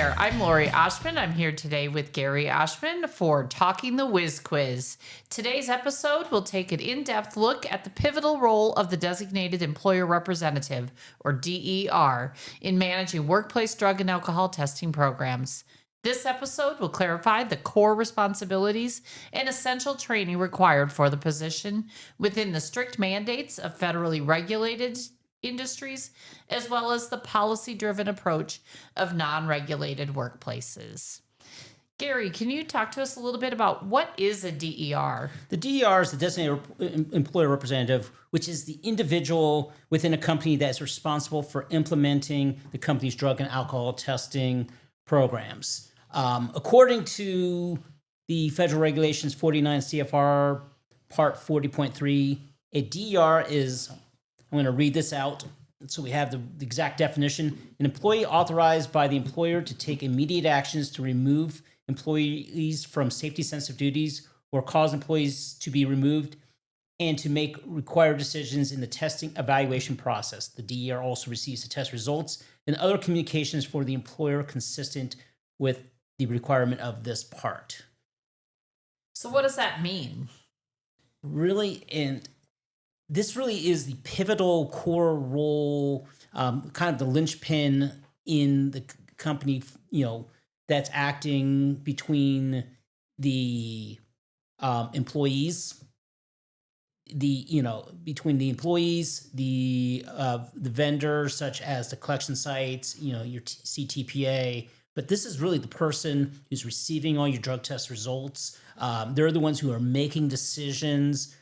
there, I'm Lori Oshman. I'm here today with Gary Oshman for Talking the Whiz Quiz. Today's episode will take an in-depth look at the pivotal role of the Designated Employer Representative, or DER, in managing workplace drug and alcohol testing programs. This episode will clarify the core responsibilities and essential training required for the position within the strict mandates of federally regulated industries, as well as the policy-driven approach of non-regulated workplaces. Gary, can you talk to us a little bit about what is a DER? The DER is the Designated Employer Representative, which is the individual within a company that's responsible for implementing the company's drug and alcohol testing programs. According to the federal regulations 49 CFR Part 40.3, a DER is, I'm going to read this out so we have the exact definition, an employee authorized by the employer to take immediate actions to remove employees from safety-sensitive duties or cause employees to be removed and to make required decisions in the testing evaluation process. The DER also receives the test results and other communications for the employer consistent with the requirement of this part. So what does that mean? Really, and this really is the pivotal core role, kind of the linchpin in the company, that's acting between the employees, between the employees, the vendors such as the collection sites, your CTPA. But this is really the person who's receiving all your drug test results. They're the ones who are making decisions.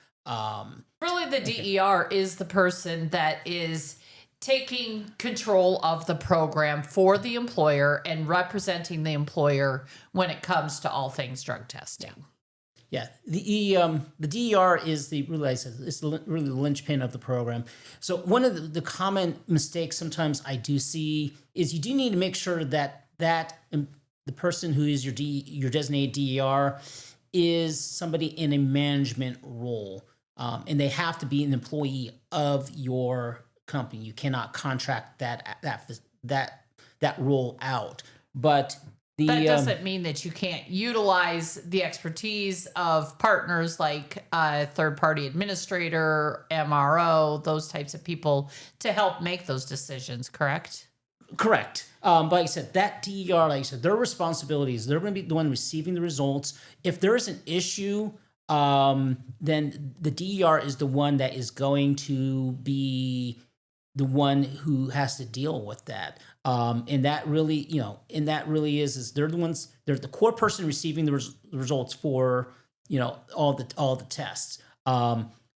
Really, the DER is the person that is taking control of the program for the employer and representing the employer when it comes to all things drug testing. Yeah, the DER is it's really the linchpin of the program. So one of the common mistakes sometimes I do see is you do need to make sure that the person who is your designated DER is somebody in a management role. And they have to be an employee of your company. You cannot contract that role out. But that doesn't mean that you can't utilize the expertise of partners like a third-party administrator, MRO, those types of people to help make those decisions, correct? Correct. But like I said, that DER, like I said, their responsibilities, they're going to be the one receiving the results. If there is an issue, then the DER is the one that is going to be the one who has to deal with that. And that really, is they're the ones, they're the core person receiving the results for, all the tests.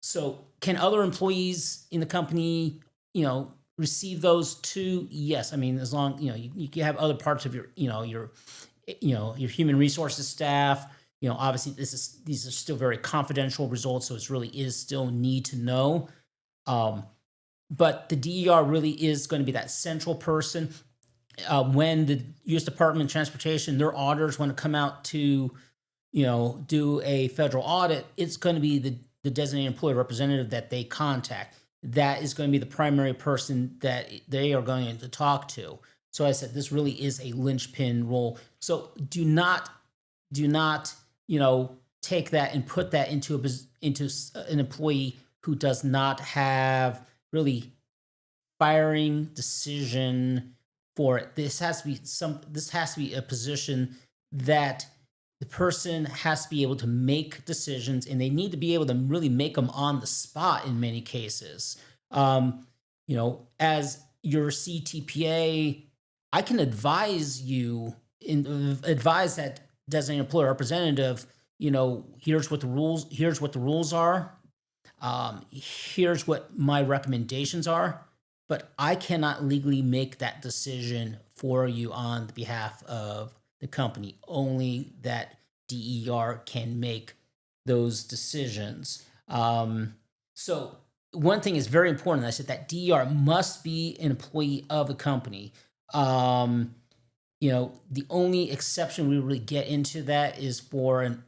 So can other employees in the company, receive those too? Yes. I mean, as long, you have other parts of your human resources staff. Obviously these are still very confidential results, so it really is still need to know. But the DER really is going to be that central person. When the U.S. Department of Transportation, their auditors want to come out to, do a federal audit, it's going to be the designated employer representative that they contact. That is going to be the primary person that they are going to talk to. So I said, this really is a linchpin role. So do not, take that and put that into an employee who does not have really firing decision for it. This has to be a position that the person has to be able to make decisions, and they need to be able to really make them on the spot in many cases. As your CTPA, I can advise that designated employer representative, here's what the rules are. Here's what my recommendations are, but I cannot legally make that decision for you on the behalf of the company. Only that DER can make those decisions. So one thing is very important. I said that DER must be an employee of the company. The only exception we really get into that is for an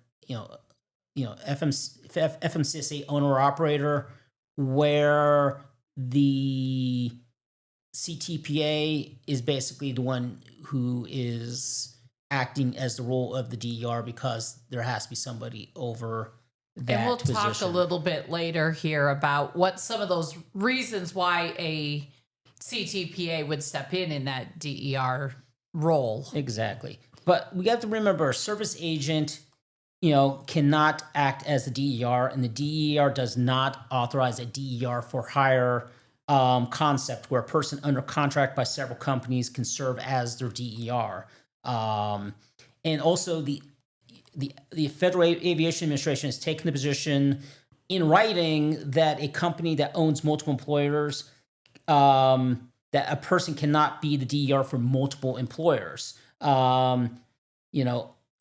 FMCSA owner or operator, where the CTPA is basically the one who is acting as the role of the DER because there has to be somebody over that And we'll talk position. a little bit later here about what some of those reasons why a CTPA would step in that DER role. Exactly. But we have to remember a service agent, cannot act as the DER, and the DER does not authorize a DER for hire concept where a person under contract by several companies can serve as their DER. And also the Federal Aviation Administration has taken the position in writing that a company that owns multiple employers, that a person cannot be the DER for multiple employers.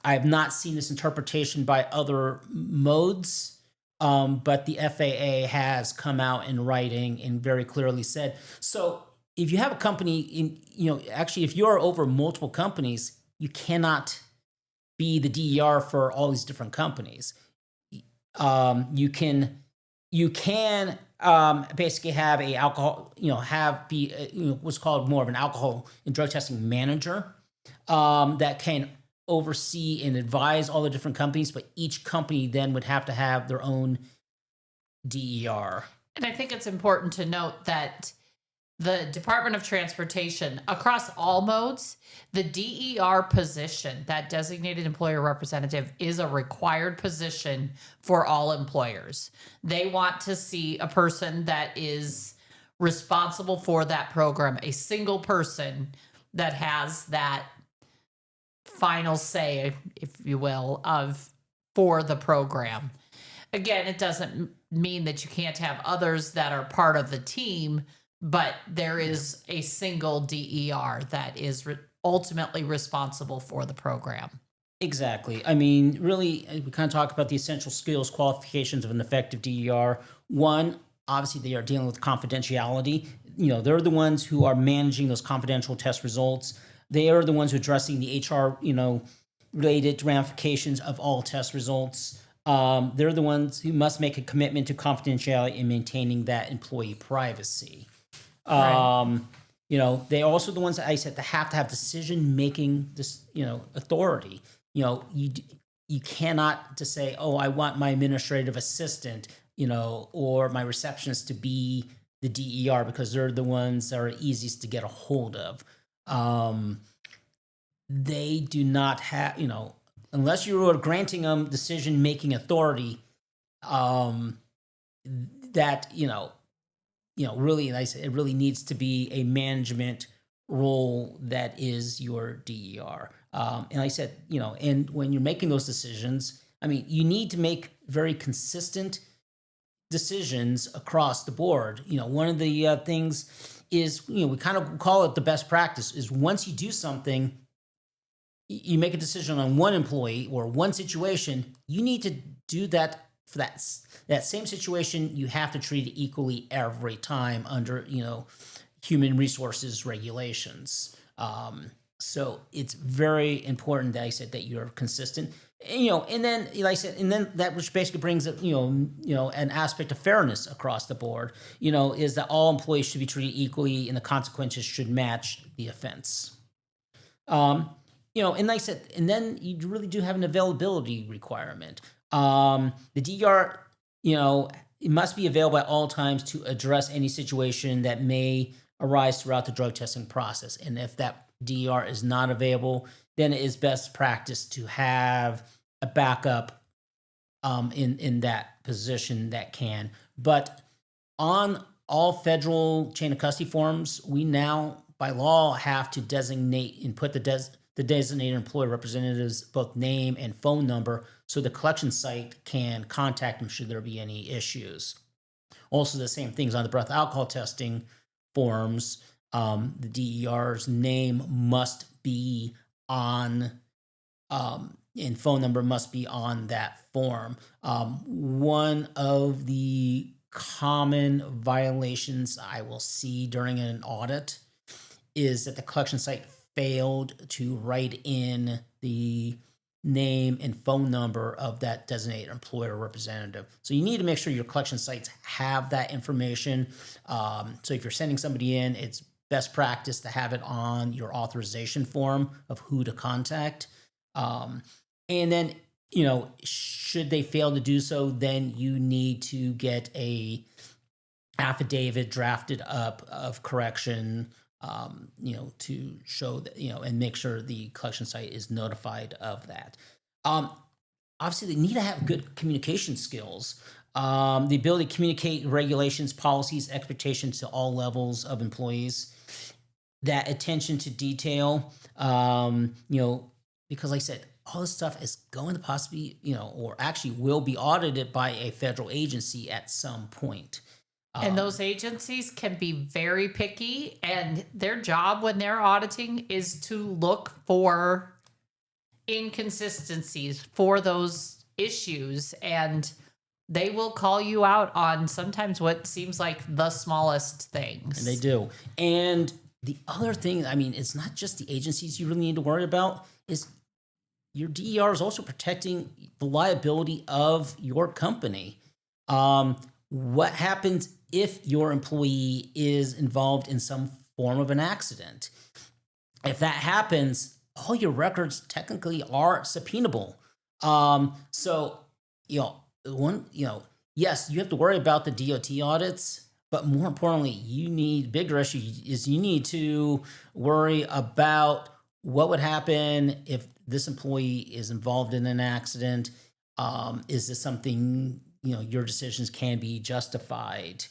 I have not seen this interpretation by other modes, but the FAA has come out in writing and very clearly said. So if you have a company, actually, if you're over multiple companies, you cannot be the DER for all these different companies. You can basically have a alcohol, be what's called more of an alcohol and drug testing manager that can oversee and advise all the different companies, but each company then would have to have their own DER. And I think it's important to note that the Department of Transportation, across all modes, the DER position, that designated employer representative, is a required position for all employers. They want to see a person that is responsible for that program, a single person that has that final say, if you will, for the program. Again, it doesn't mean that you can't have others that are part of the team, but there is a single DER that is ultimately responsible for the program. Exactly. I mean, really, we kind of talk about the essential skills, qualifications of an effective DER. One, obviously, they are dealing with confidentiality. They're the ones who are managing those confidential test results. They are the ones who are addressing the HR, related ramifications of all test results. They're the ones who must make a commitment to confidentiality and maintaining that employee privacy. Right. They are also the ones that I said to have decision-making, authority. You cannot just say, oh, I want my administrative assistant, or my receptionist to be the DER because they're the ones that are easiest to get a hold of. They do not have, unless you are granting them decision-making authority, that, really, like I said, it really needs to be a management role that is your DER. And like I said, and when you're making those decisions, I mean, you need to make very consistent decisions across the board. One of the things is, we kind of call it the best practice, is once you do something, you make a decision on one employee or one situation, you need to do that for that same situation. You have to treat it equally every time under, human resources regulations. So it's very important that I said that you're consistent. And then, like I said, and then that which basically brings it, an aspect of fairness across the board, is that all employees should be treated equally and the consequences should match the offense. And like I said, and then you really do have an availability requirement. The DER, it must be available at all times to address any situation that may arise throughout the drug testing process. And if that DER is not available, then it is best practice to have a backup in that position that can. But on all federal chain of custody forms, we now, by law, have to designate and put the designated employee representative's both name and phone number so the collection site can contact them should there be any issues. Also, the same things on the breath alcohol testing forms. The DER's name must be on, and phone number must be on that form. One of the common violations I will see during an audit is that the collection site failed to write in the name and phone number of that designated employer representative. So you need to make sure your collection sites have that information. So if you're sending somebody in, it's best practice to have it on your authorization form of who to contact. And then, should they fail to do so, then you need to get a affidavit drafted up of correction, to show that, and make sure the collection site is notified of that. Obviously, they need to have good communication skills, the ability to communicate regulations, policies, expectations to all levels of employees, that attention to detail, because like I said, all this stuff is going to possibly, or actually will be audited by a federal agency at some point. And those agencies can be very picky, and their job when they're auditing is to look for inconsistencies, for those issues, and they will call you out on sometimes what seems like the smallest things. And they do. And the other thing, it's not just the agencies you really need to worry about, is your DER is also protecting the liability of your company. What happens if your employee is involved in some form of an accident? If that happens, all your records technically are subpoenable. Yes, you have to worry about the DOT audits, but more importantly, you need to worry about what would happen if this employee is involved in an accident. Is this something, your decisions can be justified?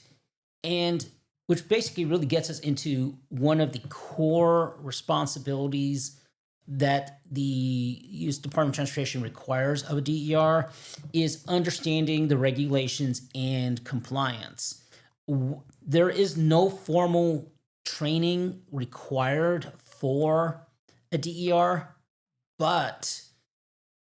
And which basically really gets us into one of the core responsibilities that the U.S. Department of Transportation requires of a DER is understanding the regulations and compliance. There is no formal training required for a DER, but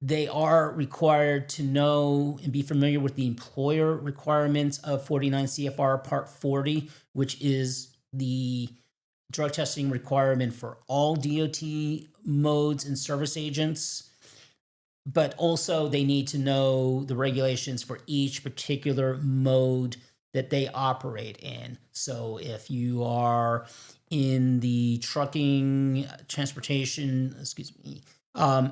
they are required to know and be familiar with the employer requirements of 49 CFR Part 40, which is the drug testing requirement for all DOT modes and service agents. But also they need to know the regulations for each particular mode that they operate in. So if you are in the trucking, transportation,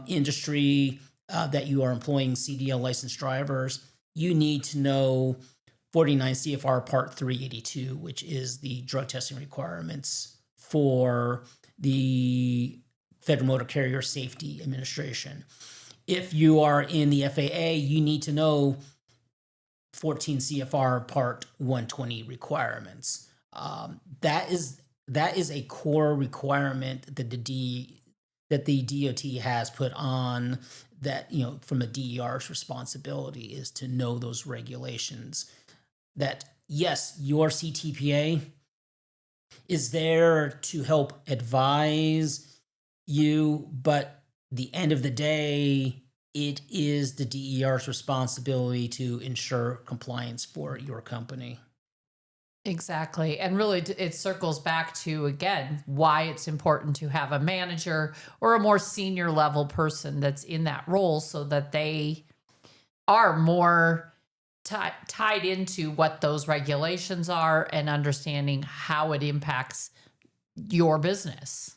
industry, that you are employing CDL licensed drivers, you need to know 49 CFR Part 382, which is the drug testing requirements for the Federal Motor Carrier Safety Administration. If you are in the FAA, you need to know 14 CFR Part 120 requirements. That is a core requirement that the DOT has put on, that, from a DER's responsibility, is to know those regulations. That, yes, your CTPA is there to help advise you, but the end of the day, it is the DER's responsibility to ensure compliance for your company. Exactly. And really, it circles back to, again, why it's important to have a manager or a more senior level person that's in that role, so that they are more tied into what those regulations are and understanding how it impacts your business.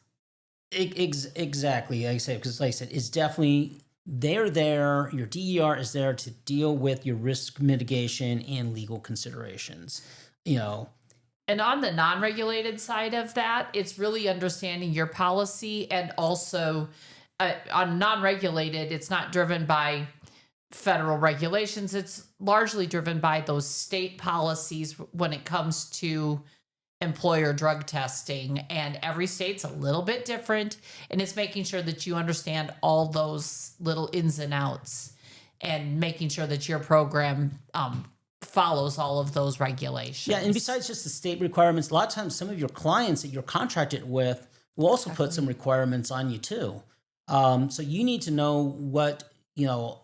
Exactly. Like I said, because like I said, it's definitely, they're there. Your DER is there to deal with your risk mitigation and legal considerations. And on the non-regulated side of that, it's really understanding your policy, and also on non-regulated, it's not driven by federal regulations. It's largely driven by those state policies when it comes to employer drug testing, and every state's a little bit different, and it's making sure that you understand all those little ins and outs and making sure that your program follows all of those regulations. Yeah, and besides just the state requirements, a lot of times some of your clients that you're contracted with will also put some requirements on you too. So you need to know what are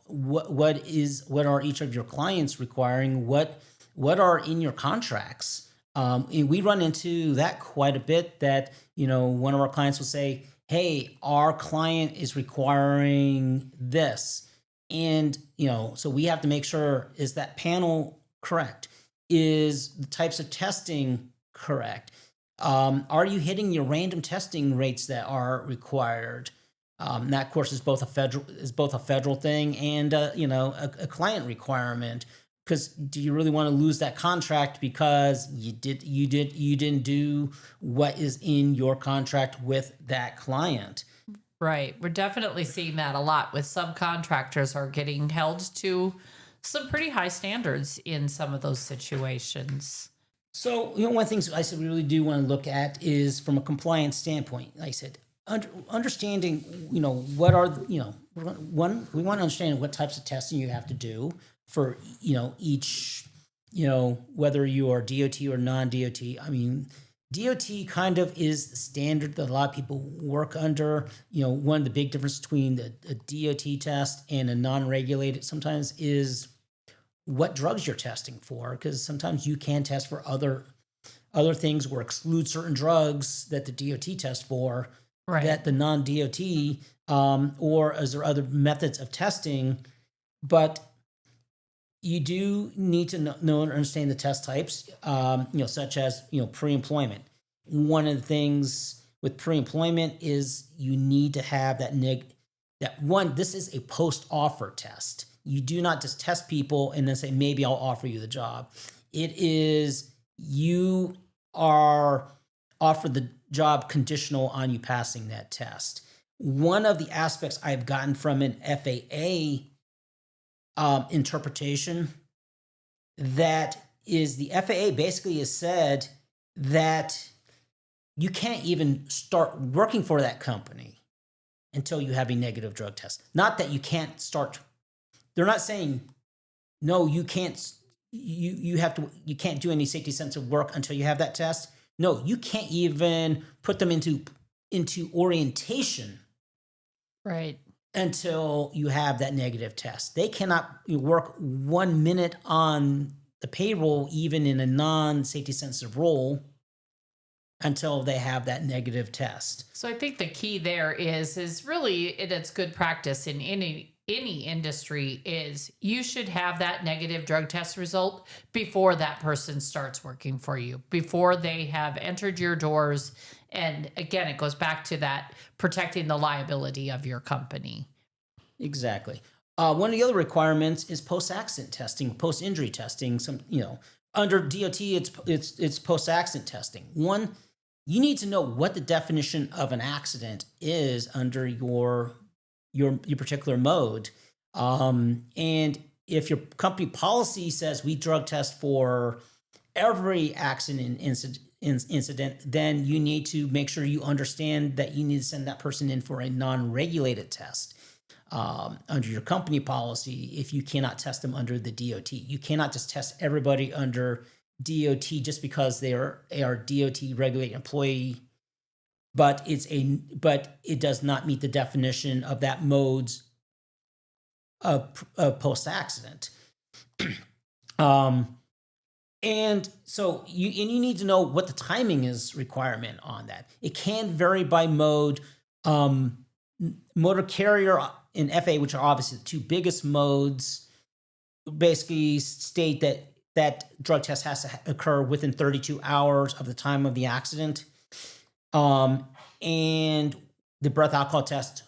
each of your clients requiring, what are in your contracts. And we run into that quite a bit, that, one of our clients will say, hey, our client is requiring this. And, so we have to make sure, is that panel correct? Is the types of testing correct? Are you hitting your random testing rates that are required? That, of course, is both a federal thing and a client requirement. Because do you really want to lose that contract because you didn't do what is in your contract with that client? Right. We're definitely seeing that a lot with subcontractors are getting held to some pretty high standards in some of those situations. So, one of the things I said we really do want to look at is from a compliance standpoint. Like I said, understanding, what are, one, we want to understand what types of testing you have to do for, each, whether you are DOT or non-DOT. I mean, DOT kind of is the standard that a lot of people work under. One of the big differences between a DOT test and a non-regulated sometimes is what drugs you're testing for, because sometimes you can test for other things or exclude certain drugs that the DOT tests for, Right. that the non-DOT, or is there other methods of testing. But you do need to know and understand the test types, such as pre-employment. One of the things with pre-employment is you need to have that this is a post-offer test. You do not just test people and then say, maybe I'll offer you the job. It is, you are offered the job conditional on you passing that test. One of the aspects I've gotten from an FAA interpretation, that is, the FAA basically has said that you can't even start working for that company until you have a negative drug test. Not that you can't start. They're not saying, no, you can't. You can't do any safety sensitive work until you have that test. No, you can't even put them into orientation, Right. until you have that negative test. They cannot work 1 minute on the payroll, even in a non-safety sensitive role, until they have that negative test. So I think the key there is really, it's good practice in any industry, is you should have that negative drug test result before that person starts working for you, before they have entered your doors. And again, it goes back to that protecting the liability of your company. Exactly. One of the other requirements is post-accident testing, post-injury testing. Under DOT, it's post-accident testing. One, you need to know what the definition of an accident is under your particular mode. And if your company policy says we drug test for every accident incident, then you need to make sure you understand that you need to send that person in for a non-regulated test. Under your company policy, if you cannot test them under the DOT, you cannot just test everybody under DOT just because they are DOT regulated employee, but it does not meet the definition of that mode's of post-accident. And so you need to know what the timing is requirement on that. It can vary by mode. Motor carrier and FA, which are obviously the two biggest modes, basically state that drug test has to occur within 32 hours of the time of the accident. And the breath alcohol test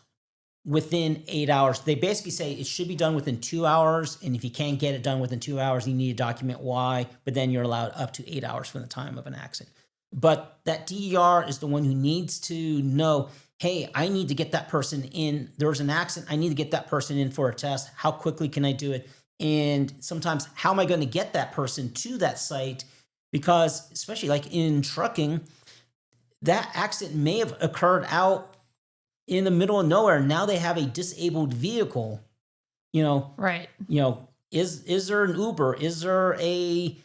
within 8 hours. They basically say it should be done within 2 hours. And if you can't get it done within 2 hours, you need to document why, but then you're allowed up to 8 hours from the time of an accident. But that DER is the one who needs to know, hey, I need to get that person in. There was an accident. I need to get that person in for a test. How quickly can I do it? And sometimes, how am I going to get that person to that site? Because especially like in trucking, that accident may have occurred out in the middle of nowhere. Now they have a disabled vehicle. Right. Is there an Uber? Is there a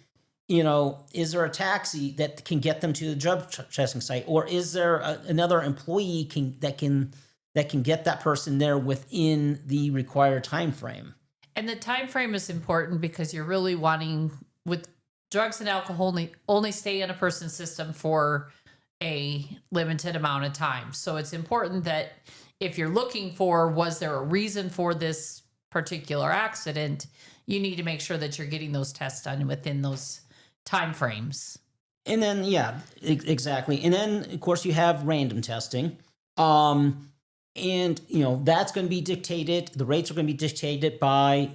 taxi that can get them to the drug testing site, or is there another employee that can get that person there within the required time frame? And the time frame is important because you're really wanting, with drugs and alcohol, only stay in a person's system for a limited amount of time. So it's important that if you're looking for, was there a reason for this particular accident, you need to make sure that you're getting those tests done within those time frames. And then, exactly. And then, of course, you have random testing. And, that's going to be dictated, the rates are going to be dictated by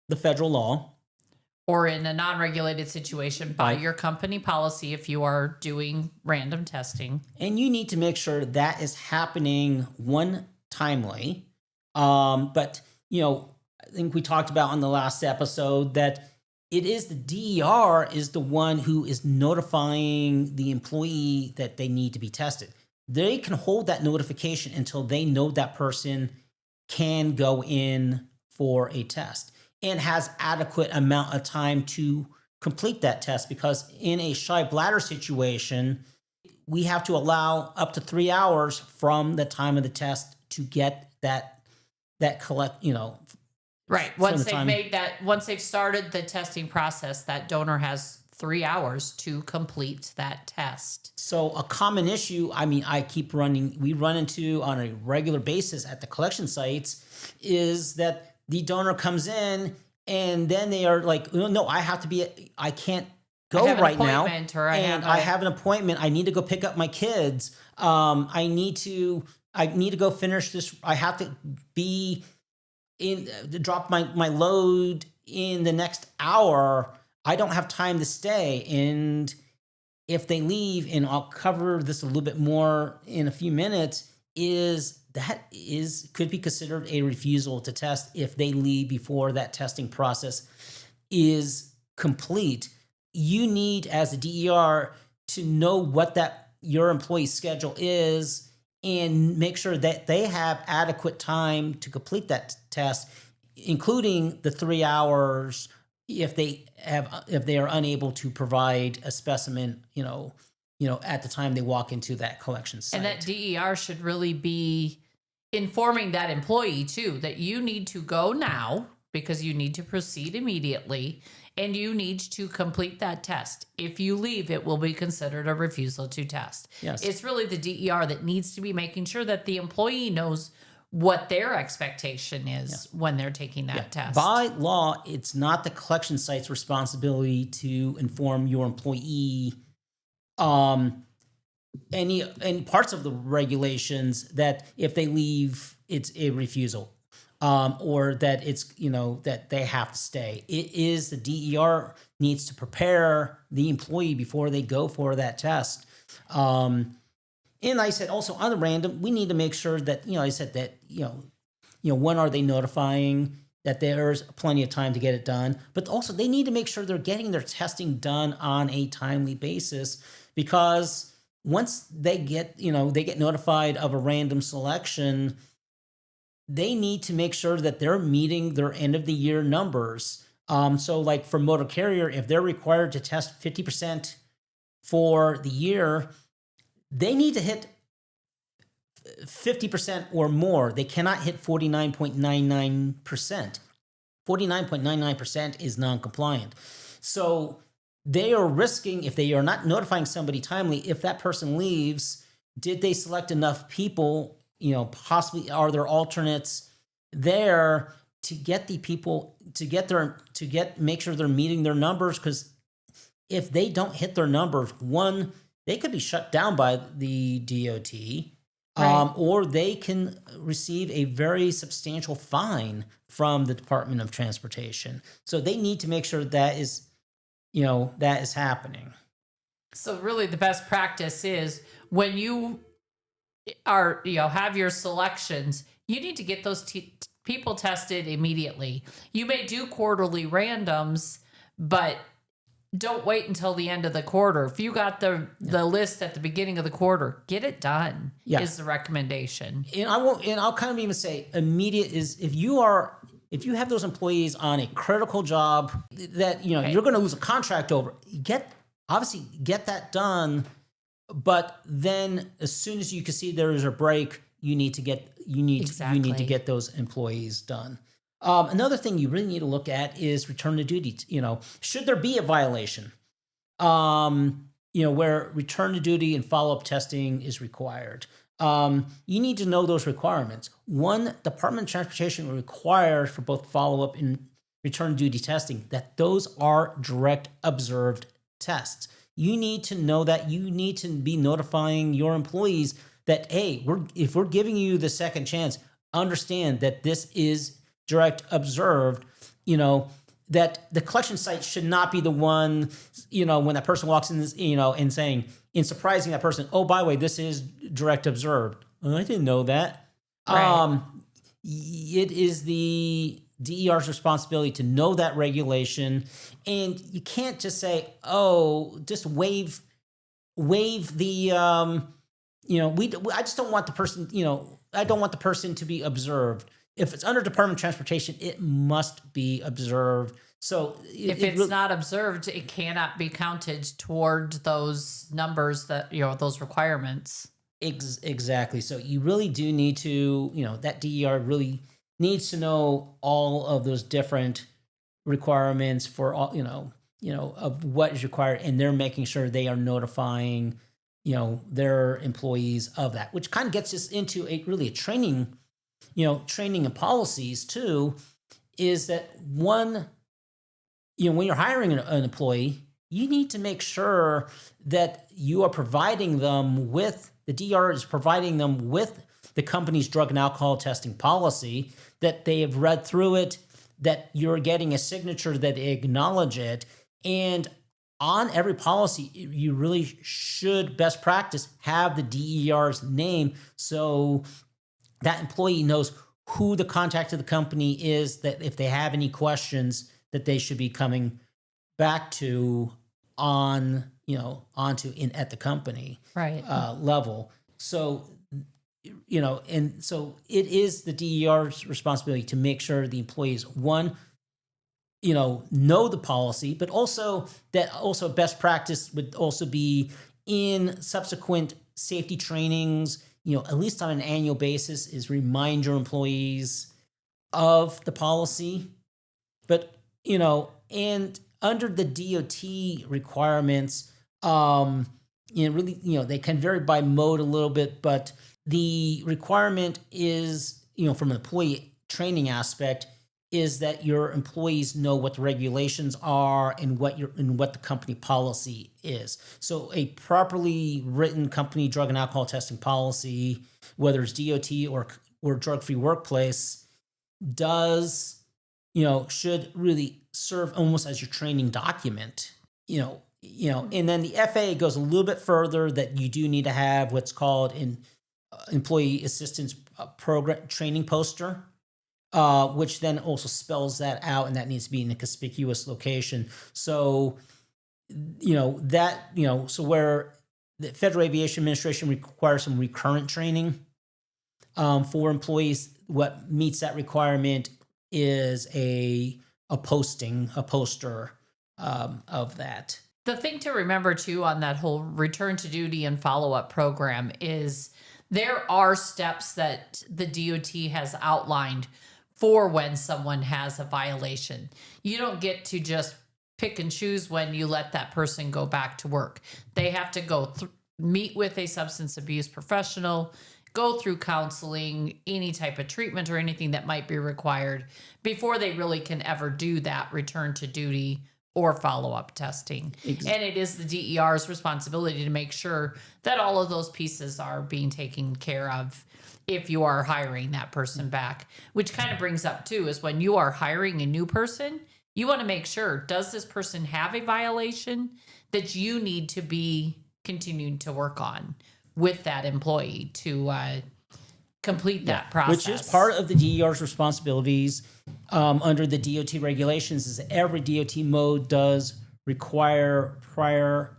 the federal law. Or in a non-regulated situation by Right. your company policy if you are doing random testing. And you need to make sure that is happening timely. But, I think we talked about on the last episode that it is the DER is the one who is notifying the employee that they need to be tested. They can hold that notification until they know that person can go in for a test and has adequate amount of time to complete that test, because in a shy bladder situation, we have to allow up to 3 hours from the time of the test to get that collect, Right. Once they've started the testing process, that donor has 3 hours to complete that test. So a common issue, we run into on a regular basis at the collection sites, is that the donor comes in and then they are like, oh, no, I can't go right now. Or I have an appointment. I need to go pick up my kids. I need to go finish this. I have to drop my load in the next hour. I don't have time to stay. And if they leave, and I'll cover this a little bit more in a few minutes, could be considered a refusal to test if they leave before that testing process is complete. You need, as a DER, to know what your employee's schedule is and make sure that they have adequate time to complete that test, including the 3 hours if they are unable to provide a specimen, at the time they walk into that collection site. And that DER should really be informing that employee too, that you need to go now because you need to proceed immediately and you need to complete that test. If you leave, it will be considered a refusal to test. Yes. It's really the DER that needs to be making sure that the employee knows what their expectation is when they're taking that test. By law, it's not the collection site's responsibility to inform your employee any parts of the regulations that if they leave, it's a refusal, or that it's that they have to stay. It is the DER needs to prepare the employee before they go for that test. And I said also on the random, we need to make sure that, I said that, when are they notifying that there's plenty of time to get it done, but also they need to make sure they're getting their testing done on a timely basis, because once they get notified of a random selection, they need to make sure that they're meeting their end of the year numbers. So like for motor carrier, if they're required to test 50% for the year, they need to hit 50% or more. They cannot hit 49.99%. 49.99% is non-compliant. So they are risking, if they are not notifying somebody timely, if that person leaves, did they select enough people, possibly are there alternates there to get the people make sure they're meeting their numbers? Because if they don't hit their numbers, one, they could be shut down by the DOT, right, or they can receive a very substantial fine from the Department of Transportation. So they need to make sure that is happening. So really the best practice is when you are, have your selections, you need to get those people tested immediately. You may do quarterly randoms, but don't wait until the end of the quarter. If you got the list at the beginning of the quarter, get it done. Is the recommendation. And I'll kind of even say immediate is if you have those employees on a critical job that you're going to lose a contract over, get that done. But then as soon as you can see there is a break, you need to get those employees done. Another thing you really need to look at is return to duty. Should there be a violation? Where return to duty and follow-up testing is required. You need to know those requirements. One, Department of Transportation will require for both follow-up and return to duty testing that those are direct observed tests. You need to know that. You need to be notifying your employees that, hey, if we're giving you the second chance, understand that this is direct observed, that the collection site should not be the one, when that person walks in, and saying, in surprising that person, oh, by the way, this is direct observed. Oh, I didn't know that. Right. It is the DER's responsibility to know that regulation, and you can't just say, "Oh, just waive the." I just don't want the person. I don't want the person to be observed. If it's under Department of Transportation, it must be observed. So If it's not observed, it cannot be counted toward those numbers that, those requirements. Exactly. So you really do need to, that DER really needs to know all of those different requirements for all, of what is required, and they're making sure they are notifying, their employees of that, which kind of gets us into a training, training and policies too, is that one, when you're hiring an employee, you need to make sure that you are providing them with, the DR is providing them with the company's drug and alcohol testing policy, that they have read through it, that you're getting a signature that they acknowledge it. And on every policy, you really should, best practice, have the DER's name so that employee knows who the contact of the company is, that if they have any questions, that they should be coming back to at the company Right. level. So, and so it is the DER's responsibility to make sure the employees, one, know the policy, but also that also best practice would also be in subsequent safety trainings, at least on an annual basis, is remind your employees of the policy. But, and under the DOT requirements, really, they can vary by mode a little bit, but the requirement is, from an employee training aspect, is that your employees know what the regulations are and what the company policy is. So a properly written company drug and alcohol testing policy, whether it's DOT or drug-free workplace, should really serve almost as your training document. And then the FAA goes a little bit further, that you do need to have what's called an employee assistance program training poster, which then also spells that out, and that needs to be in a conspicuous location. So, so where the Federal Aviation Administration requires some recurrent training for employees, what meets that requirement is a poster of that. The thing to remember too on that whole return to duty and follow-up program is there are steps that the DOT has outlined for when someone has a violation. You don't get to just pick and choose when you let that person go back to work. They have to meet with a substance abuse professional, go through counseling, any type of treatment or anything that might be required before they really can ever do that return to duty or follow-up testing. Exactly. And it is the DER's responsibility to make sure that all of those pieces are being taken care of if you are hiring that person back. Which kind of brings up too, is when you are hiring a new person, you want to make sure, does this person have a violation that you need to be continuing to work on with that employee to complete that process. Which is part of the DER's responsibilities under the DOT regulations, is that every DOT mode does require prior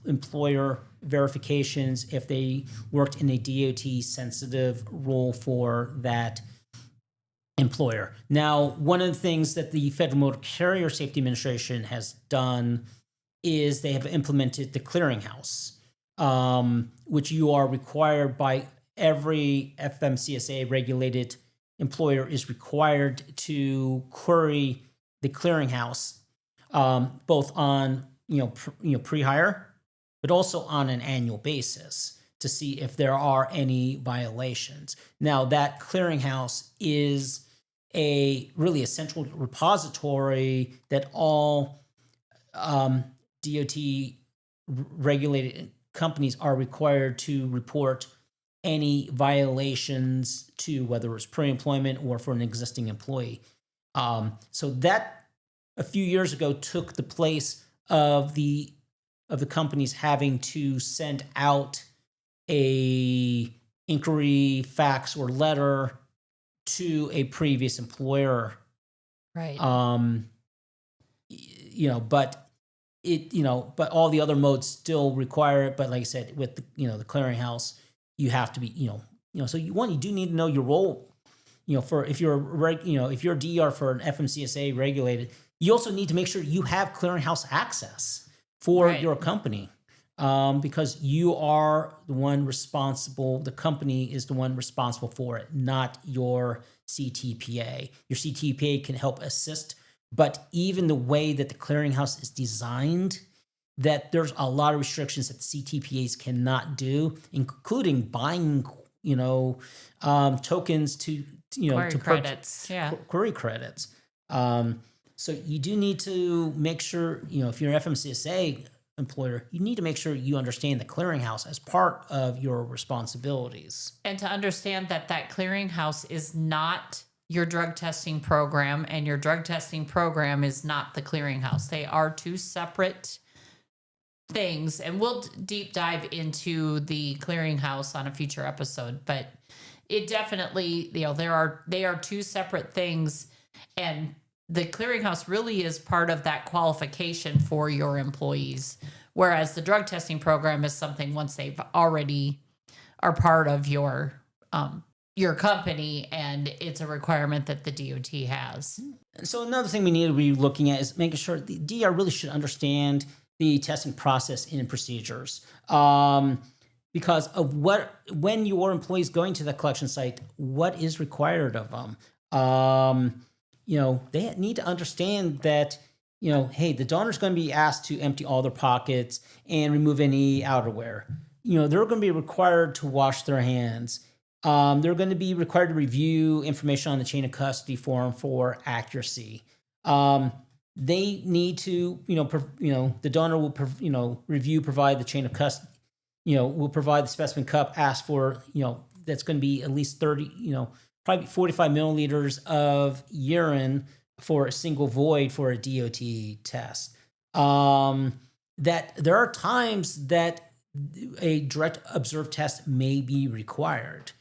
employer verifications if they worked in a DOT sensitive role for that employer. Now, one of the things that the Federal Motor Carrier Safety Administration has done is they have implemented the clearinghouse, which you are required by every FMCSA regulated employer is required to query the clearinghouse, both on pre-hire, but also on an annual basis to see if there are any violations. Now, that clearinghouse is a central repository that all DOT regulated companies are required to report any violations to whether it's pre-employment or for an existing employee. So that a few years ago took the place of the companies having to send out a inquiry fax or letter to a previous employer. Right. But all the other modes still require it. But like I said, with the clearinghouse, you have to be, so you do need to know your role. For if you're if you're a DER for an FMCSA regulated, you also need to make sure you have clearinghouse access for your company, because you are the one responsible. The company is the one responsible for it, not your CTPA. Your CTPA can help assist, but even the way that the clearinghouse is designed, that there's a lot of restrictions that the CTPAs cannot do, including buying, tokens to credits. Query credits. So you do need to make sure, if you're an FMCSA employer, you need to make sure you understand the clearinghouse as part of your responsibilities. And to understand that clearinghouse is not your drug testing program, and your drug testing program is not the clearinghouse. They are two separate things, and we'll deep dive into the clearinghouse on a future episode, but it definitely, they are two separate things, and the clearinghouse really is part of that qualification for your employees, whereas the drug testing program is something once they've already are part of your company, and it's a requirement that the DOT has. So another thing we need to be looking at is making sure the DR really should understand the testing process and procedures. Because of when your employees going to the collection site, what is required of them. They need to understand that, hey, the donor's going to be asked to empty all their pockets and remove any outerwear. They're going to be required to wash their hands. They're going to be required to review information on the chain of custody form for accuracy. They need to, the donor will, review, provide the chain of custody, will provide the specimen cup asked for, that's going to be at least 30, probably 45 milliliters of urine for a single void for a DOT test. That there are times that a direct observed test may be required.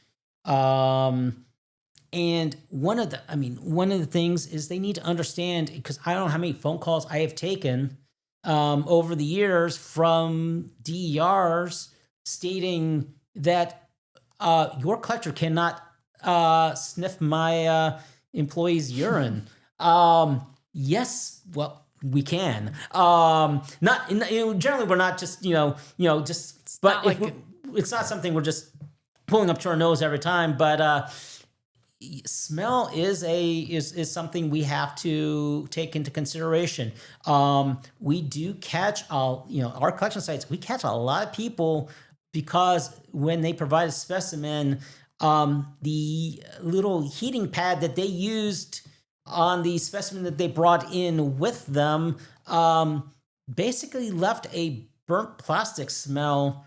And one of the things is they need to understand, because I don't know how many phone calls I have taken over the years from DERs stating that your collector cannot sniff my employee's urine. Yes, well, we can. Not generally we're not just just, but it's not something we're just pulling up to our nose every time. But smell is something we have to take into consideration. We do catch our collection sites. We catch a lot of people because when they provide a specimen, the little heating pad that they used on the specimen that they brought in with them basically left a burnt plastic smell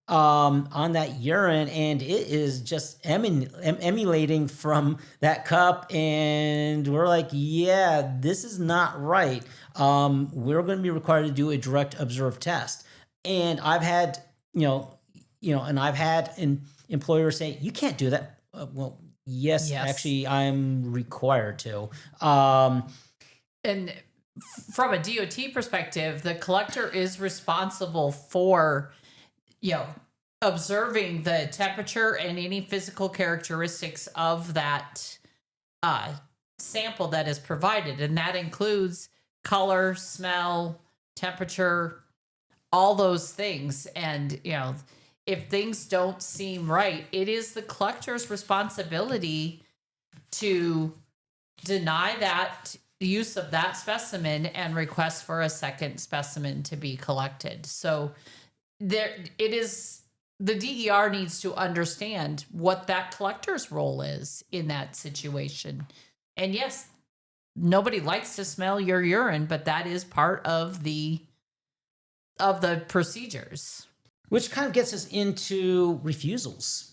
on that urine, and it is just emulating from that cup. And we're like, yeah, this is not right. We're going to be required to do a direct observed test. And I've had, I've had an employer say, you can't do that. Well, yes, actually, I'm required to. And from a DOT perspective, the collector is responsible for, observing the temperature and any physical characteristics of that sample that is provided. And that includes color, smell, temperature, all those things. And, if things don't seem right, it is the collector's responsibility to deny that use of that specimen and request for a second specimen to be collected. So the DER needs to understand what that collector's role is in that situation. And yes, nobody likes to smell your urine, but that is part of the of the procedures. Which kind of gets us into refusals,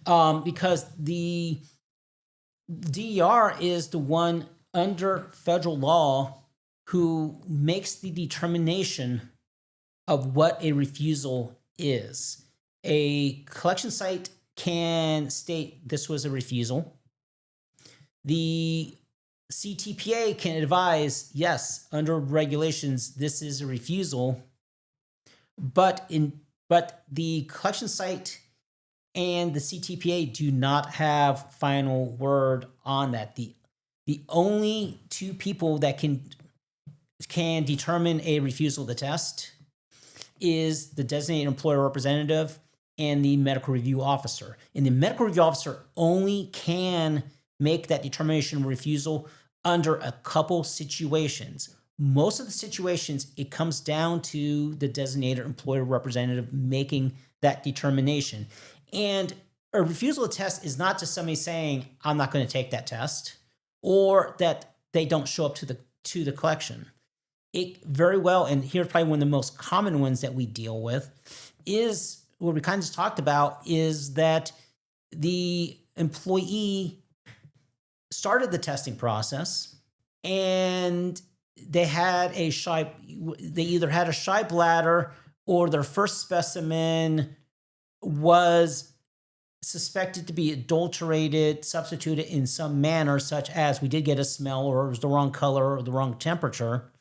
because the DER is the one under federal law who makes the determination of what a refusal is. A collection site can state this was a refusal. The CTPA can advise, yes, under regulations, this is a refusal. But the collection site and the CTPA do not have final word on that. The only two people that can determine a refusal to test is the designated employer representative and the medical review officer. And the medical review officer only can make that determination of refusal under a couple situations. Most of the situations, it comes down to the designated employer representative making that determination. And a refusal to test is not just somebody saying, I'm not going to take that test, or that they don't show up to the collection. It very well, and here's probably one of the most common ones that we deal with, is what we kind of just talked about, is that the employee started the testing process and they either had a shy bladder, or their first specimen was suspected to be adulterated, substituted in some manner, such as we did get a smell, or it was the wrong color or the wrong temperature.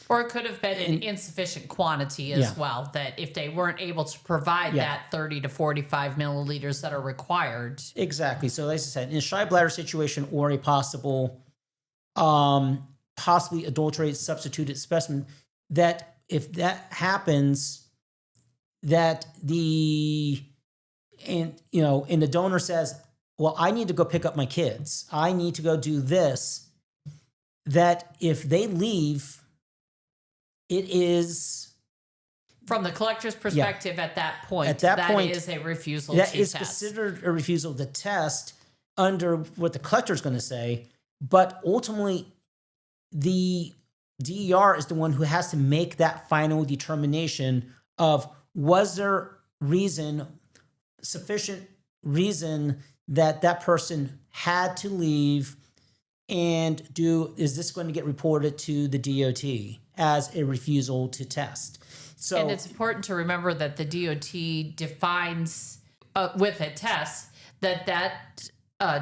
Or it could have been an insufficient quantity as well, that if they weren't able to provide that 30 to 45 milliliters that are required. Exactly. So, like I said, in a shy bladder situation, or a possible, possibly adulterated, substituted specimen, that if that happens, that and the donor says, well, I need to go pick up my kids, I need to go do this, that if they leave, it is, from the collector's perspective, at that point, that is a refusal that to is test. considered a refusal to test under what the collector is going to say. But ultimately, the DER is the one who has to make that final determination of, was there sufficient reason that person had to leave, and is this going to get reported to the DOT as a refusal to test? So, and it's important to remember that the DOT defines with a test that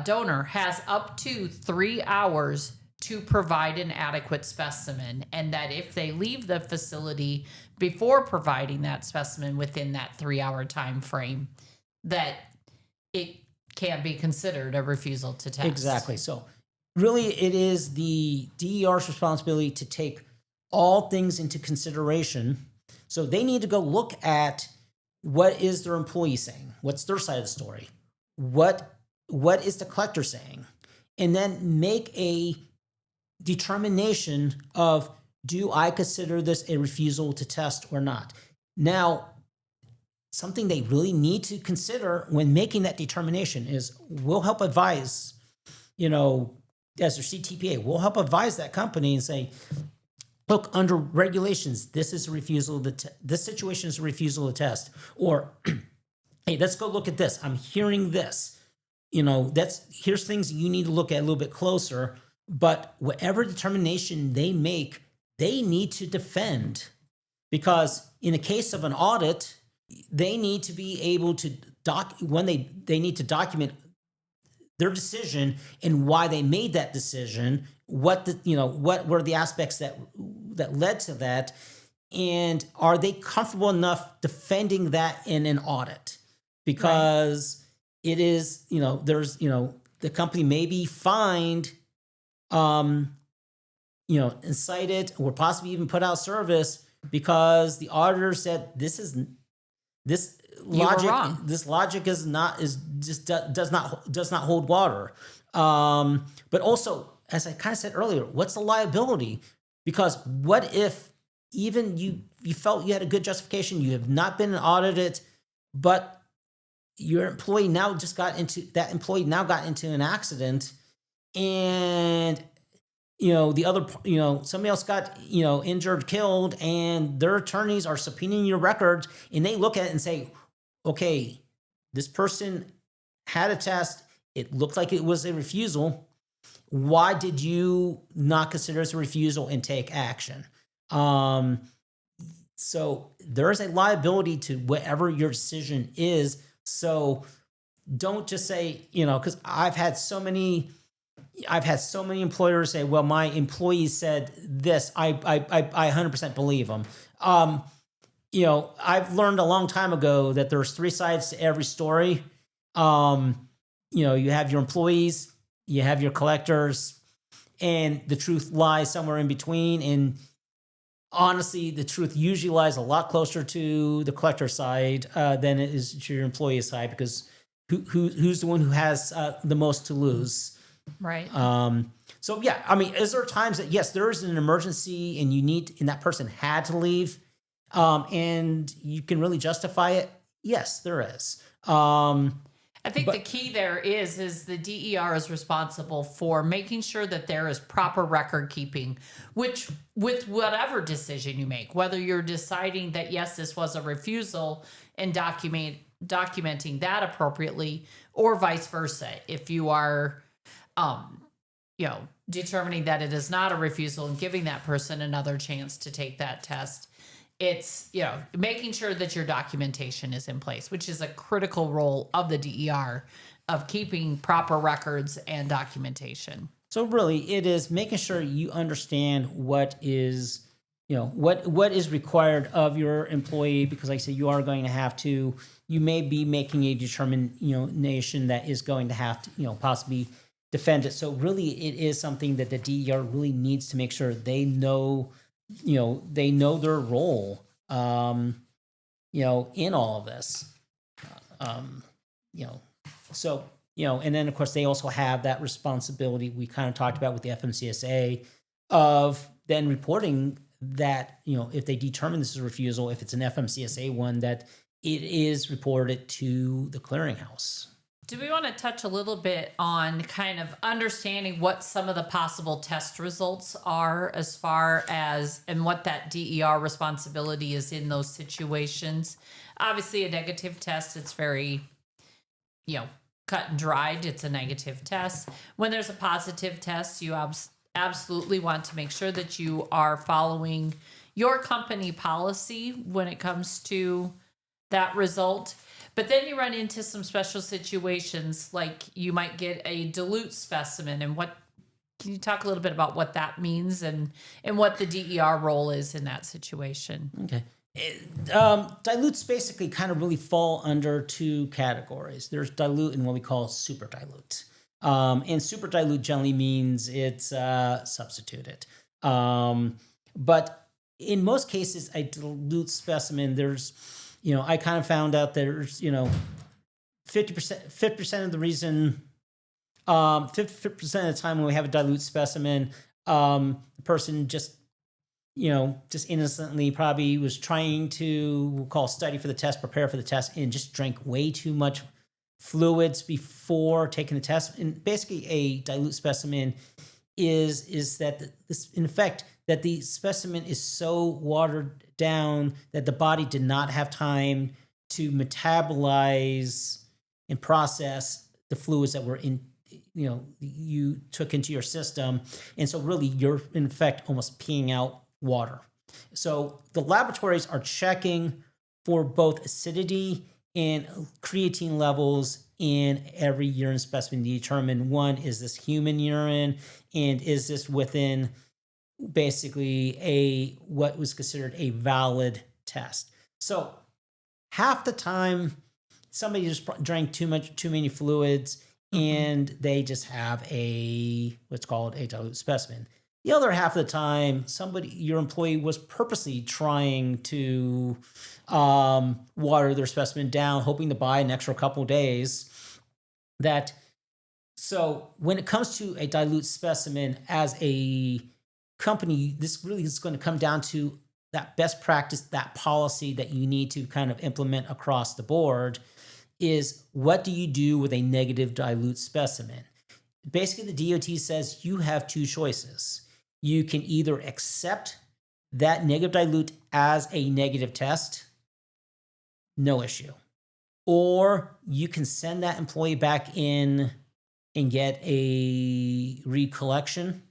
donor has up to 3 hours to provide an adequate specimen, and that if they leave the facility before providing that specimen within that 3-hour time frame, that it can be considered a refusal to test. Exactly. So really, it is the DER's responsibility to take all things into consideration. So they need to go look at, what is their employee saying? What's their side of the story? What is the collector saying? And then make a determination of, do I consider this a refusal to test or not? Now, something they really need to consider when making that determination is, we'll help advise, as their CTPA, we'll help advise that company and say, look, under regulations, this is a refusal. This situation is a refusal to test. Or, hey, let's go look at this. I'm hearing this. Here's things you need to look at a little bit closer. But whatever determination they make, they need to defend, because in the case of an audit, they need to be able to they need to document their decision and why they made that decision, what were the aspects that led to that, and are they comfortable enough defending that in an audit? Because it is, there's, the company may be fined, incited, or possibly even put out service because the auditor said this logic does not hold water. But also, as I kind of said earlier, what's the liability? Because what if even you felt you had a good justification, you have not been audited, but your employee now got into an accident, and the other, somebody else got, injured, killed, and their attorneys are subpoenaing your records, and they look at it and say, okay, this person had a test. It looked like it was a refusal. Why did you not consider it a refusal and take action? So there's a liability to whatever your decision is. So don't just say, because I've had so many employers say, well, my employees said this. I 100% believe them. I've learned a long time ago that there's three sides to every story. You have your employees, you have your collectors, and the truth lies somewhere in between. And honestly, the truth usually lies a lot closer to the collector side than it is to your employee side, because who's the one who has the most to lose? Right. So yeah, I mean, is there times that yes, there is an emergency and that person had to leave, and you can really justify it? Yes, there is. I think the key there is the DER is responsible for making sure that there is proper record keeping, which with whatever decision you make, whether you're deciding that yes, this was a refusal and documenting that appropriately, or vice versa. If you are determining that it is not a refusal and giving that person another chance to take that test, it's, making sure that your documentation is in place, which is a critical role of the DER of keeping proper records and documentation. So really it is making sure you understand what is, what is required of your employee, because like I said, you are going to have to, you may be making a determination that is going to have to, possibly defend it. So really it is something that the DER really needs to make sure they know, they know their role, in all of this. So, and then of course they also have that responsibility we kind of talked about with the FMCSA of then reporting that, if they determine this is a refusal, if it's an FMCSA one, that it is reported to the clearinghouse. Do we want to touch a little bit on kind of understanding what some of the possible test results are as far as, and what that DER responsibility is in those situations? Obviously a negative test, it's very, cut and dried. It's a negative test. When there's a positive test, you absolutely want to make sure that you are following your company policy when it comes to that result. But then you run into some special situations, like you might get a dilute specimen, and can you talk a little bit about what that means and what the DER role is in that situation? Okay. Dilutes basically kind of really fall under two categories. There's dilute and what we call super dilute. And super dilute generally means it's substituted. But in most cases, a dilute specimen, there's, I kind of found out there's, 50% of the reason, 50% of the time when we have a dilute specimen, the person just innocently probably was trying to, we'll call study for the test, prepare for the test, and just drank way too much fluids before taking the test. And basically a dilute specimen is that in effect, that the specimen is so watered down that the body did not have time to metabolize and process the fluids that were in, you took into your system. And so really you're in effect almost peeing out water. So the laboratories are checking for both acidity and creatine levels in every urine specimen to determine, one, is this human urine, and is this within basically what was considered a valid test. So half the time somebody just drank too many fluids, and they just have what's called a dilute specimen. The other half of the time, your employee was purposely trying to water their specimen down, hoping to buy an extra couple days. So when it comes to a dilute specimen, as a company, this really is going to come down to that best practice, that policy that you need to kind of implement across the board is, what do you do with a negative dilute specimen? Basically, the DOT says you have two choices. you can either accept that negative dilute as a negative test, no issue. Or you can send that employee back in and get a recollection.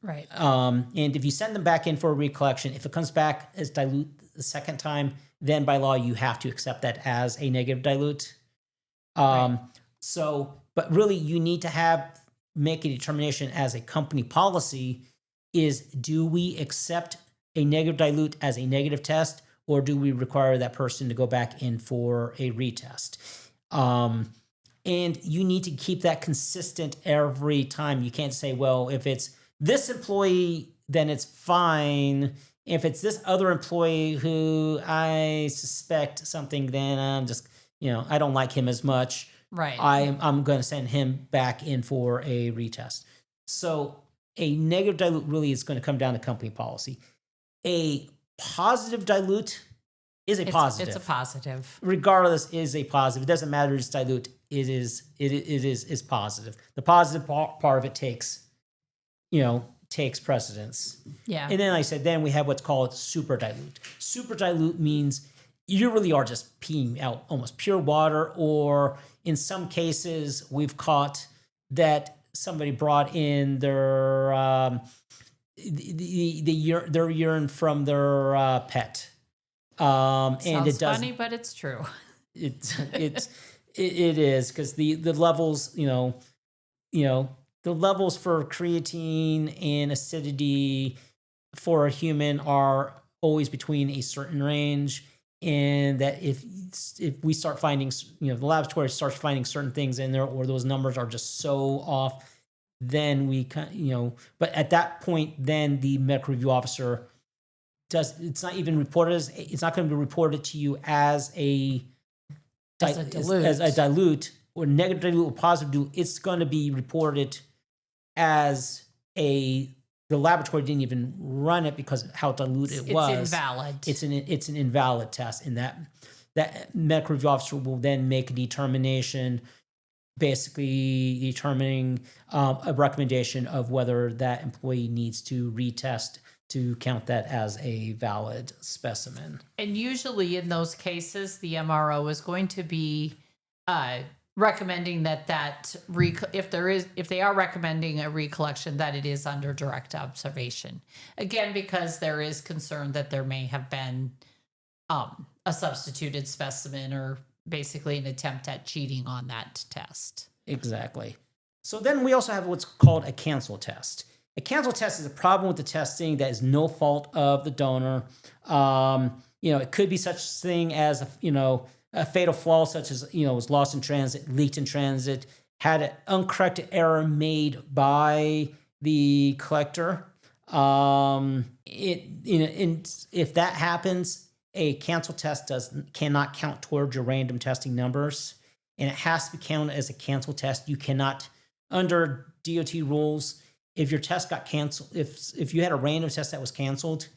Right. And if you send them back in for a recollection, if it comes back as dilute the second time, then by law you have to accept that as a negative dilute. Right. So, but really you need to make a determination as a company policy is, do we accept a negative dilute as a negative test, or do we require that person to go back in for a retest? And you need to keep that consistent every time. You can't say, well, if it's this employee, then it's fine. If it's this other employee who I suspect something, then I'm just, I don't like him as much. Right. I'm going to send him back in for a retest. So a negative dilute really is going to come down to company policy. A positive dilute is a positive. It's a positive. Regardless, is a positive. It doesn't matter if it's dilute. It is positive. The positive part of it takes precedence. Yeah. And then I said, then we have what's called super dilute. Super dilute means you really are just peeing out almost pure water, or in some cases we've caught that somebody brought in their their urine from their pet. And Sounds it does funny, but it's true. it is, because the levels, the levels for creatine and acidity for a human are always between a certain range, and that if we start finding, the laboratory starts finding certain things in there, or those numbers are just so off, then we but at that point, then the medical review officer it's not even reported it's not going to be reported to you as a dilute or negative dilute or positive dilute. It's going to be reported as the laboratory didn't even run it because of how dilute it was. It's invalid. It's an invalid test, and that medical review officer will then make a determination, basically determining a recommendation of whether that employee needs to retest to count that as a valid specimen. And usually in those cases, the MRO is going to be recommending if they are recommending a recollection, that it is under direct observation. Again, because there is concern that there may have been a substituted specimen, or basically an attempt at cheating on that test. Exactly. So then we also have what's called a cancel test. A cancel test is a problem with the testing that is no fault of the donor. It could be such thing as a fatal flaw, such as was lost in transit, leaked in transit, had an uncorrected error made by the collector. If that happens, a cancel test cannot count towards your random testing numbers, and it has to be counted as a cancel test. You cannot, under DOT rules, if your test got canceled, if you had a random test that was canceled,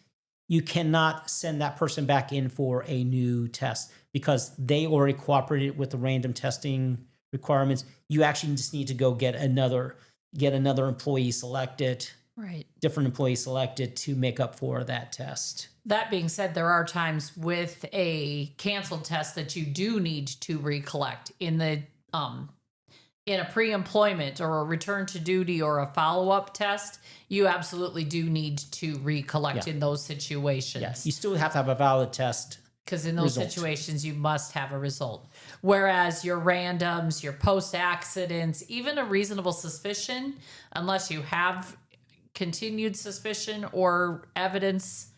you cannot send that person back in for a new test because they already cooperated with the random testing requirements. You actually just need to go get another employee selected, right? Different employee selected to make up for that test. That being said, there are times with a canceled test that you do need to recollect in a pre-employment or a return to duty or a follow-up test. You absolutely do need to recollect in those situations. Yes, you still have to have a valid test. Because in those situations, you must have a result. Whereas your randoms, your post-accidents, even a reasonable suspicion, unless you have continued suspicion or evidence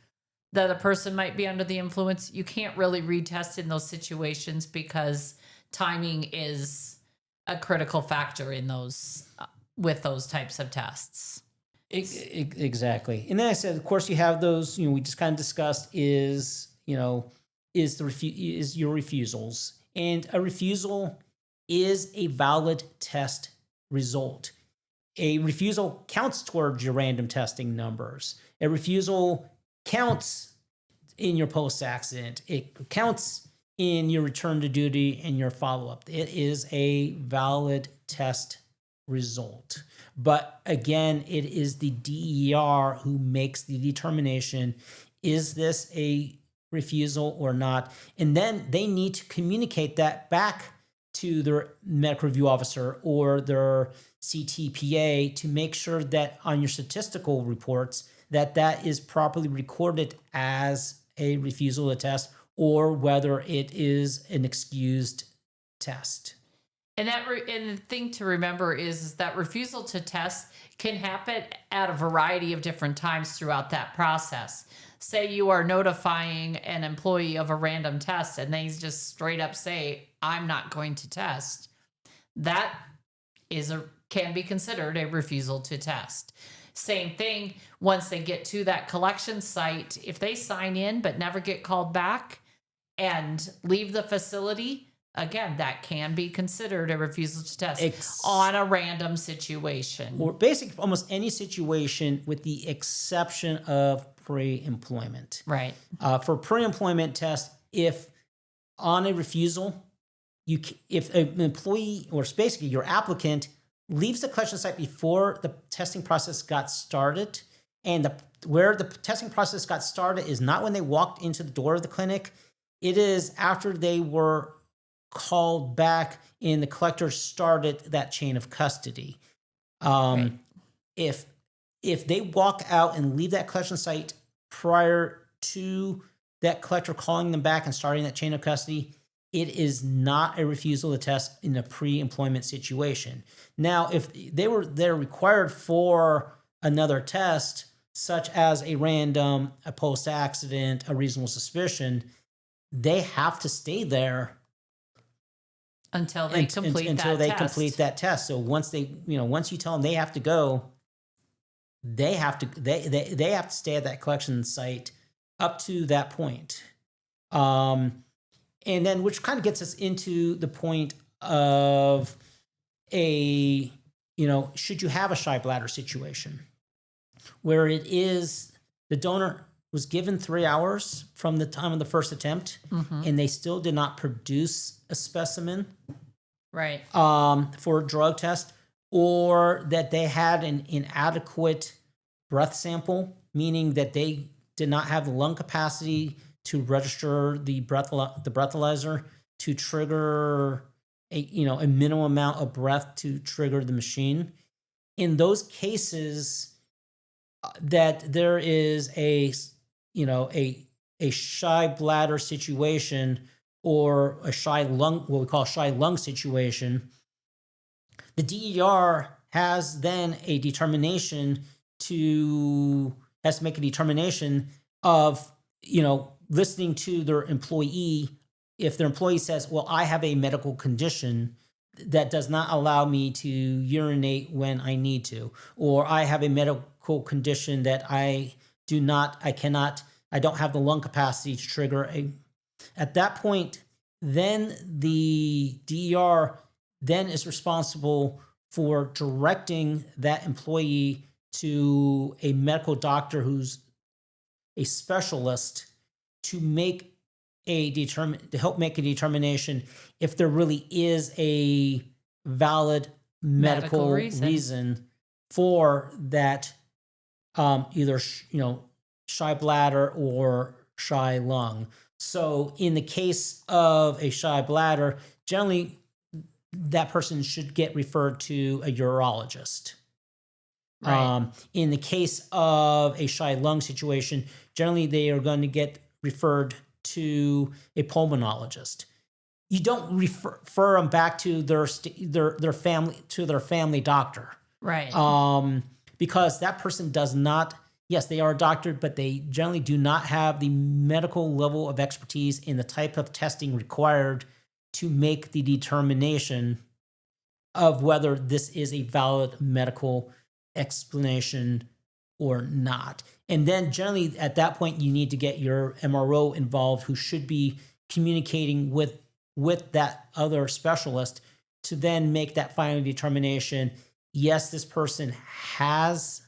that a person might be under the influence, you can't really retest in those situations because timing is a critical factor in those with those types of tests. Exactly. And then I said, of course, you have those. We just kind of discussed is your refusals, and a refusal is a valid test result. A refusal counts towards your random testing numbers. A refusal counts in your post-accident. It counts in your return to duty and your follow-up. It is a valid test result. But again, it is the DER who makes the determination, is this a refusal or not? And then they need to communicate that back to their medical review officer or their CTPA to make sure that on your statistical reports that is properly recorded as a refusal to test, or whether it is an excused test. And and the thing to remember is that refusal to test can happen at a variety of different times throughout that process. Say you are notifying an employee of a random test and they just straight up say, I'm not going to test. That can be considered a refusal to test. Same thing, once they get to that collection site, if they sign in but never get called back and leave the facility, again, that can be considered a refusal to test on a random situation. Or basically almost any situation with the exception of pre-employment. Right. For pre-employment test, if on a refusal, if an employee or basically your applicant leaves the collection site before the testing process got started, and where the testing process got started is not when they walked into the door of the clinic, it is after they were called back and the collector started that chain of custody. Right. If they walk out and leave that collection site prior to that collector calling them back and starting that chain of custody, it is not a refusal to test in a pre-employment situation. Now, if they're required for another test, such as a random, a post-accident, a reasonable suspicion, they have to stay there until they complete that test. So once you tell them they have to go, they have to stay at that collection site up to that point. And then, which kind of gets us into the point of should you have a shy bladder situation where it is the donor was given 3 hours from the time of the first attempt, and they still did not produce a specimen, right, for a drug test, or that they had an inadequate breath sample, meaning that they did not have the lung capacity to register the breathalyzer to trigger a minimum amount of breath to trigger the machine. In those cases, that there is a shy bladder situation or a shy lung, what we call a shy lung situation, the DER has then has to make a determination of, listening to their employee. If their employee says, well, I have a medical condition that does not allow me to urinate when I need to, or I have a medical condition that I don't have the lung capacity to trigger at that point, then the DER then is responsible for directing that employee to a medical doctor who's a specialist to help make a determination if there really is a valid medical reason for that, either shy bladder or shy lung. So in the case of a shy bladder, generally that person should get referred to a urologist. Right. In the case of a shy lung situation, generally they are going to get referred to a pulmonologist. You don't refer them back to their family doctor, right? Because that person does not. Yes, they are a doctor, but they generally do not have the medical level of expertise in the type of testing required to make the determination of whether this is a valid medical explanation or not. And then generally at that point, you need to get your MRO involved, who should be communicating with that other specialist to then make that final determination. Yes, this person has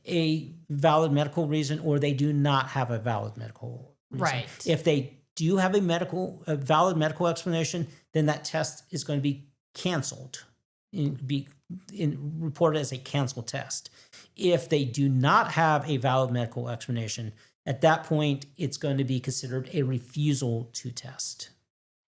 a valid medical reason, or they do not have a valid medical reason. Right. If they do have a valid medical explanation, then that test is going to be canceled. be reported as a canceled test. If they do not have a valid medical explanation, at that point, it's going to be considered a refusal to test.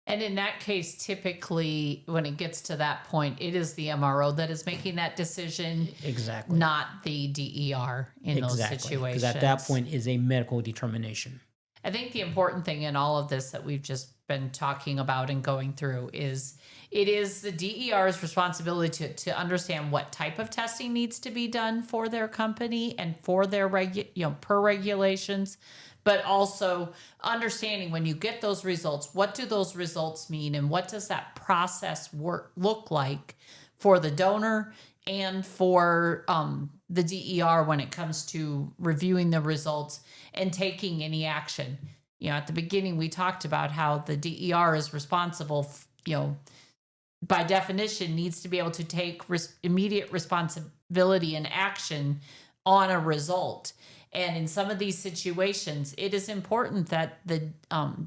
And in that case, typically, when it gets to that point, it is the MRO that is making that decision, Exactly. not the DER in those situations. Because at that point is a medical determination. I think the important thing in all of this that we've just been talking about and going through is it is the DER's responsibility to understand what type of testing needs to be done for their company and for their per regulations, but also understanding when you get those results, what do those results mean and what does that process look like for the donor and for the DER when it comes to reviewing the results and taking any action. At the beginning, we talked about how the DER is responsible, by definition, needs to be able to take immediate responsibility and action on a result. And in some of these situations, it is important that the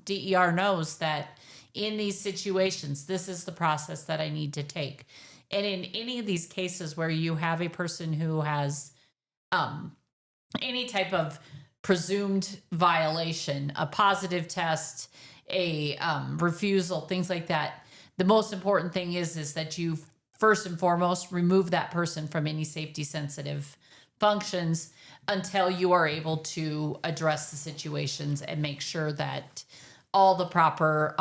DER knows that in these situations, this is the process that I need to take. And in any of these cases where you have a person who has any type of presumed violation, a positive test, a refusal, things like that, the most important thing is that you first and foremost remove that person from any safety sensitive functions until you are able to address the situations and make sure that all the proper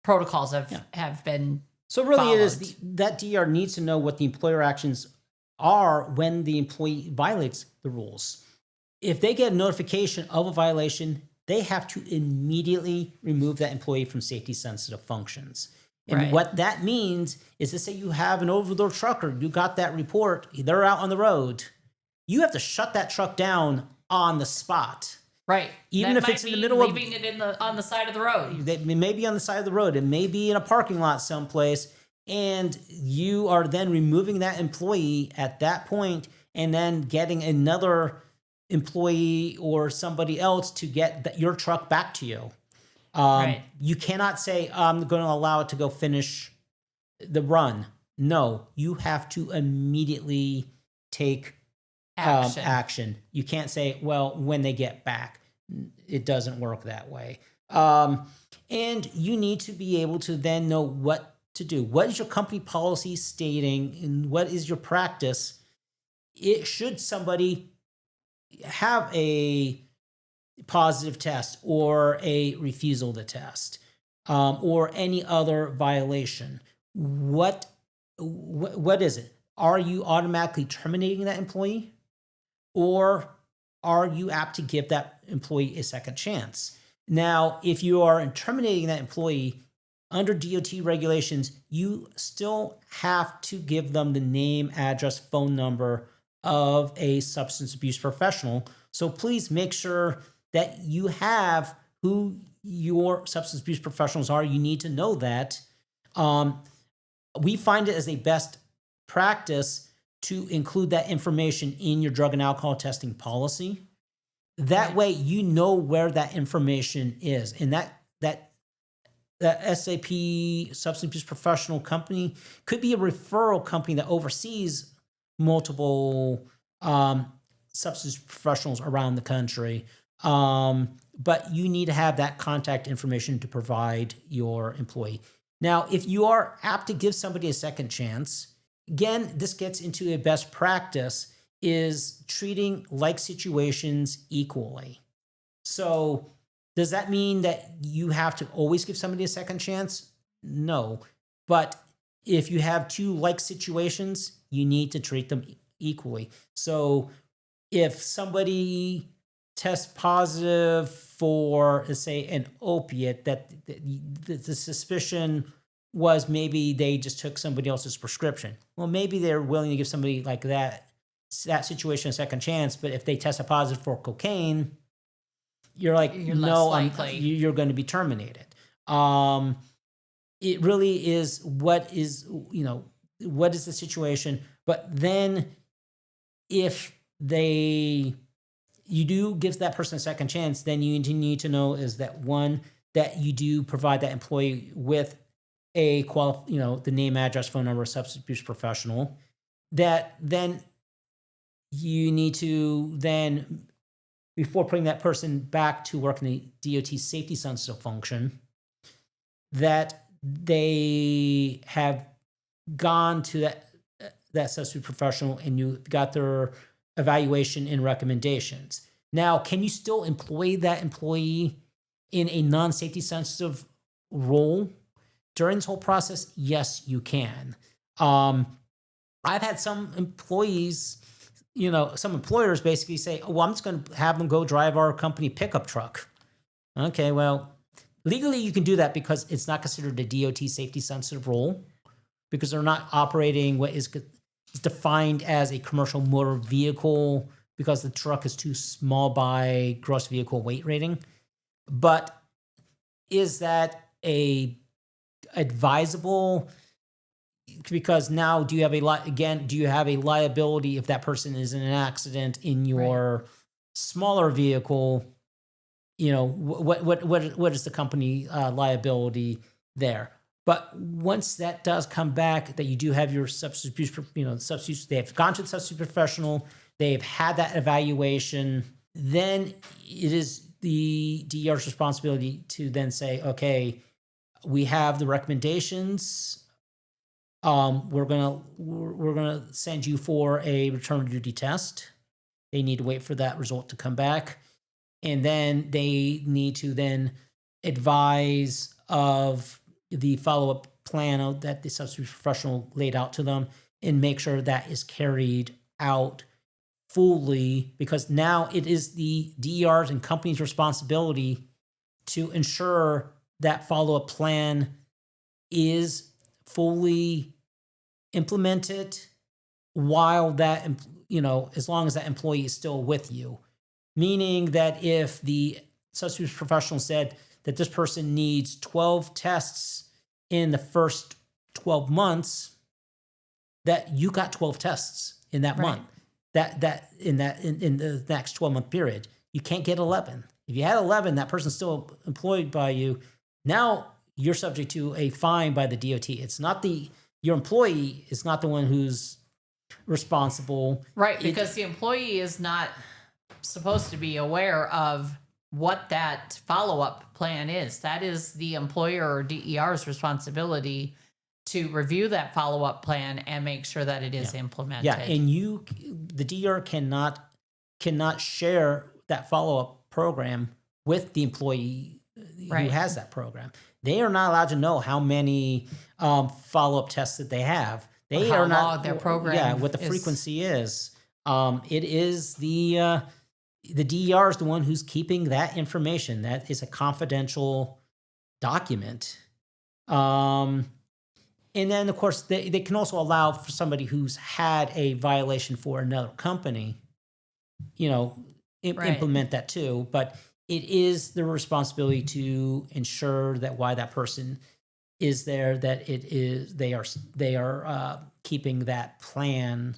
protocols have been So really followed. it is that DER needs to know what the employer actions are when the employee violates the rules. If they get a notification of a violation, they have to immediately remove that employee from safety sensitive functions. And Right. what that means is to say you have an over-the-road trucker, you got that report, they're out on the road. You have to shut that truck down on the spot. Right. Even That if it's might in the be middle of- leaving it on the side of the road. It may be on the side of the road. It may be in a parking lot someplace. And you are then removing that employee at that point and then getting another employee or somebody else to get your truck back to you. Right. You cannot say, I'm going to allow it to go finish the run. No, you have to immediately take action. You can't say, well, when they get back. It doesn't work that way. And you need to be able to then know what to do. What is your company policy stating and what is your practice? Should somebody have a positive test or a refusal to test or any other violation, what is it? Are you automatically terminating that employee, or are you apt to give that employee a second chance? Now, if you are terminating that employee under DOT regulations, you still have to give them the name, address, phone number of a substance abuse professional. So please make sure that you have who your substance abuse professionals are. You need to know that. We find it as a best practice to include that information in your drug and alcohol testing policy. That way you know where that information is. And that SAP, substance abuse professional company, could be a referral company that oversees multiple substance professionals around the country. But you need to have that contact information to provide your employee. Now, if you are apt to give somebody a second chance, again, this gets into a best practice is treating like situations equally. So does that mean that you have to always give somebody a second chance? No. But if you have two like situations, you need to treat them equally. So if somebody tests positive for, let's say, an opiate, that the suspicion was maybe they just took somebody else's prescription. Well, maybe they're willing to give somebody like that situation a second chance. But if they tested positive for cocaine, you're like, You're no, less likely. you're going to be terminated. It really is what is the situation. But then if you do give that person a second chance, then you need to know is that one, that you do provide that employee with the name, address, phone number, substance abuse professional, that then you need to then, before putting that person back to work in the DOT safety sensitive function, that they have gone to that substitute professional and you got their evaluation and recommendations. Now, can you still employ that employee in a non-safety sensitive role during this whole process? Yes, you can. I've had some employees, some employers basically say, "Oh, well, I'm just going to have them go drive our company pickup truck." Okay, well, legally you can do that because it's not considered a DOT safety sensitive role, because they're not operating what is defined as a commercial motor vehicle, because the truck is too small by gross vehicle weight rating. But is that advisable? Because now do you have a liability if that person is in an accident in your smaller vehicle? What is the company liability there? But once that does come back, that you do have your substitute, they have gone to the substitute professional, they've had that evaluation, then it is the DER's responsibility to then say, okay, we have the recommendations. We're gonna send you for a return to duty test. They need to wait for that result to come back, and then they need to then advise of the follow-up plan that the substitute professional laid out to them, and make sure that is carried out fully, because now it is the DER's and company's responsibility to ensure that follow-up plan is fully implemented while that, as long as that employee is still with you. Meaning that if the substitute professional said that this person needs 12 tests in the first 12 months, that you got 12 tests in that month. In the next 12-month period. You can't get 11. If you had 11, that person's still employed by you. Now you're subject to a fine by the DOT. It's not your employee is not the one who's responsible. Right, because the employee is not supposed to be aware of what that follow-up plan is. That is the employer or DER's responsibility to review that follow-up plan and make sure that it is implemented. Yeah, and the DER cannot share that follow-up program with the employee who has that program. They are not allowed to know how many follow-up tests that they have. They are not long their program. Yeah, what the frequency is. It is the DER is the one who's keeping that information. That is a confidential document. And then, of course, they can also allow for somebody who's had a violation for another company, implement that too. But it is their responsibility to ensure that while that person is there, that they are keeping that plan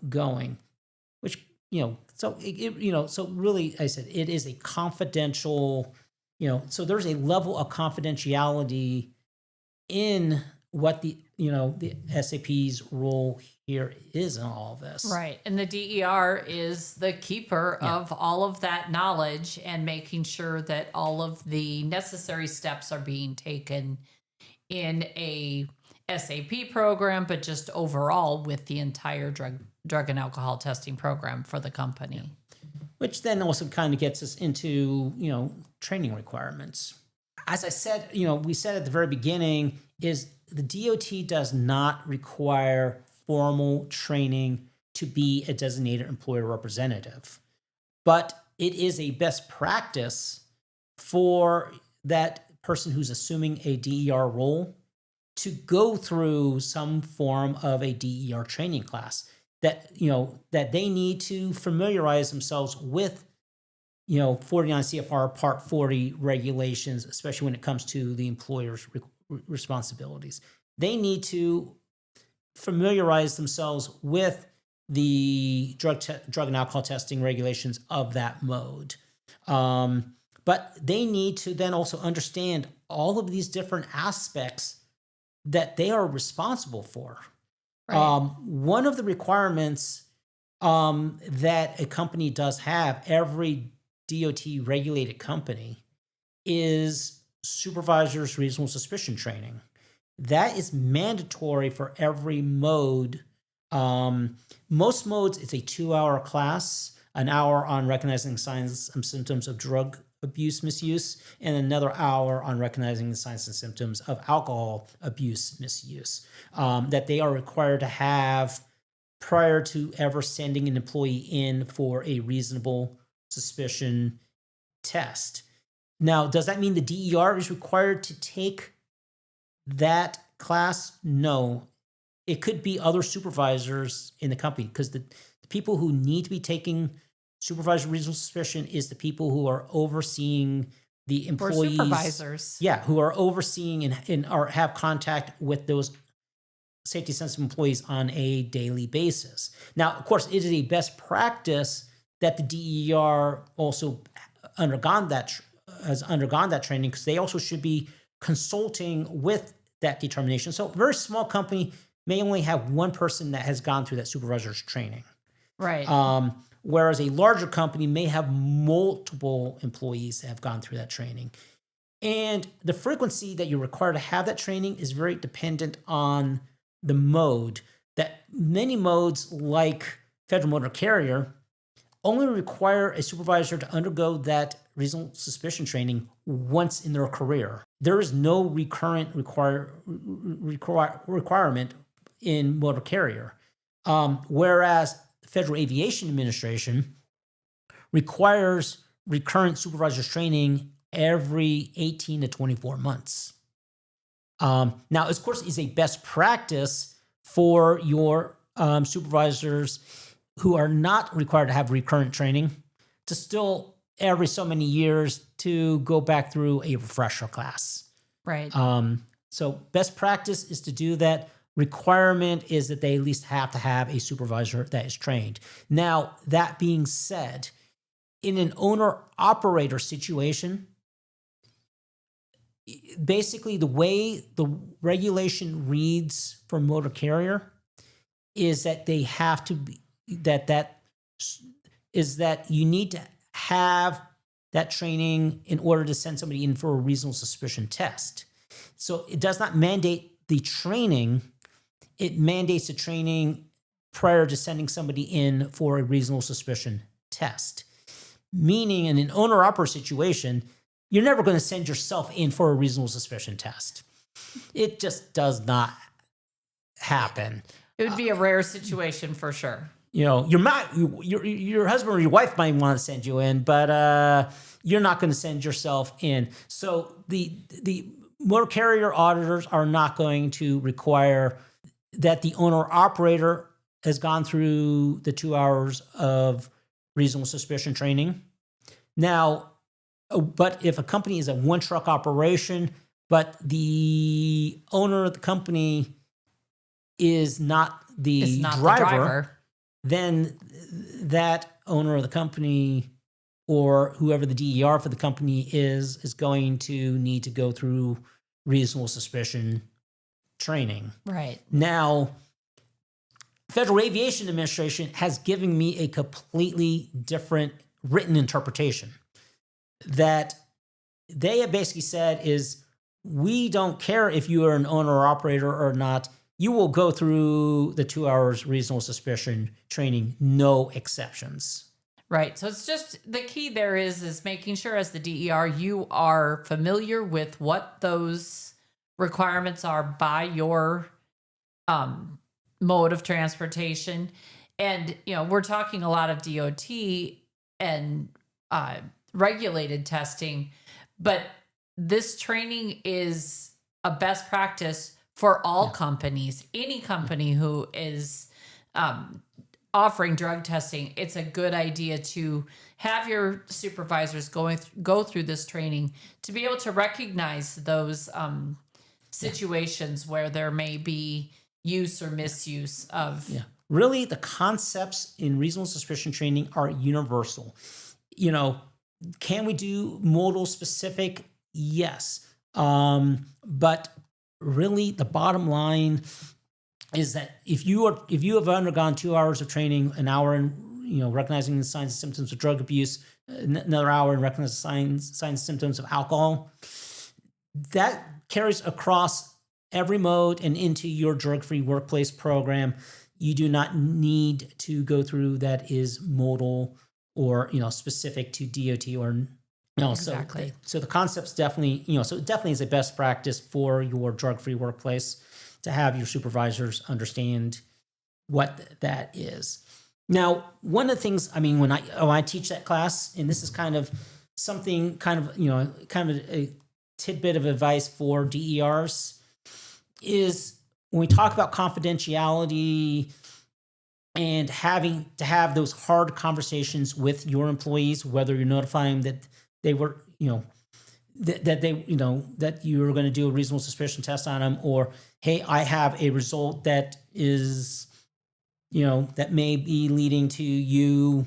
going. Which so really, I said it is a confidential. So there's a level of confidentiality in what the SAP's role here is in all of this. Right. And the DER is the keeper of all of that knowledge and making sure that all of the necessary steps are being taken in a SAP program, but just overall with the entire drug and alcohol testing program for the company. Yeah. Which then also kind of gets us into, training requirements. As I said, we said at the very beginning, is the DOT does not require formal training to be a designated employer representative. But it is a best practice for that person who's assuming a DER role to go through some form of a DER training class that they need to familiarize themselves with 49 CFR Part 40 regulations, especially when it comes to the employer's responsibilities. They need to familiarize themselves with the drug and alcohol testing regulations of that mode. But they need to then also understand all of these different aspects that they are responsible for. Right. One of the requirements that a company does have, every DOT regulated company, is supervisor's reasonable suspicion training. That is mandatory for every mode. Most modes, it's a 2-hour class, an hour on recognizing signs and symptoms of drug abuse misuse, and another hour on recognizing the signs and symptoms of alcohol abuse misuse, that they are required to have prior to ever sending an employee in for a reasonable suspicion test. Now, does that mean the DER is required to take that class? No. It could be other supervisors in the company, because the people who need to be taking supervisor reasonable suspicion is the people who are overseeing the Or employees. supervisors. Yeah, who are overseeing and are have contact with those safety sensitive employees on a daily basis. Now, of course, it is a best practice that the DER also has undergone that training, because they also should be consulting with that determination. So a very small company may only have one person that has gone through that supervisor's training. Right. Whereas a larger company may have multiple employees that have gone through that training. And the frequency that you're required to have that training is very dependent on the mode. That many modes, like federal motor carrier, only require a supervisor to undergo that reasonable suspicion training once in their career. There is no recurrent requirement in motor carrier. Whereas the Federal Aviation Administration requires recurrent supervisors training every 18 to 24 months. Now, of course, it's a best practice for your supervisors who are not required to have recurrent training to still every so many years to go back through a refresher class. Right. So best practice is to do that. Requirement is that they at least have to have a supervisor that is trained. Now, that being said, in an owner-operator situation, basically the way the regulation reads for motor carrier is that they have to be, that you need to have that training in order to send somebody in for a reasonable suspicion test. So it does not mandate the training. It mandates the training prior to sending somebody in for a reasonable suspicion test. Meaning, in an owner-operator situation, you're never going to send yourself in for a reasonable suspicion test. It just does not happen. It would be a rare situation for sure. You know, your husband or your wife might want to send you in, but you're not going to send yourself in. So the motor carrier auditors are not going to require that the owner-operator has gone through the 2 hours of reasonable suspicion training. Now, but if a company is a one-truck operation, but the owner of the company is not the driver, then that owner of the company or whoever the DER for the company is going to need to go through reasonable suspicion training. Right. Now, Federal Aviation Administration has given me a completely different written interpretation that they have basically said is, we don't care if you are an owner or operator or not. You will go through the 2 hours reasonable suspicion training, no exceptions. Right. So it's just the key there is making sure as the DER you are familiar with what those requirements are by your mode of transportation. And, you know, we're talking a lot of DOT and regulated testing, but this training is a best practice for all companies. Any company who is offering drug testing, it's a good idea to have your supervisors go through this training to be able to recognize those situations where there may be use or misuse of. Yeah. Really, the concepts in reasonable suspicion training are universal. You know, can we do modal specific? Yes. But really the bottom line is that if you have undergone 2 hours of training, an hour in recognizing the signs and symptoms of drug abuse, another hour in recognizing signs and symptoms of alcohol, that carries across every mode and into your drug-free workplace program. You do not need to go through that is modal or specific to DOT or Exactly. So the concept's definitely so it definitely is a best practice for your drug-free workplace to have your supervisors understand what that is. Now, one of the things, when I teach that class, and this is kind of something, kind of a tidbit of advice for DERs, is when we talk about confidentiality and having to have those hard conversations with your employees, whether you're notifying them that they were, that you were going to do a reasonable suspicion test on them, or, hey, I have a result that is, that may be leading to you,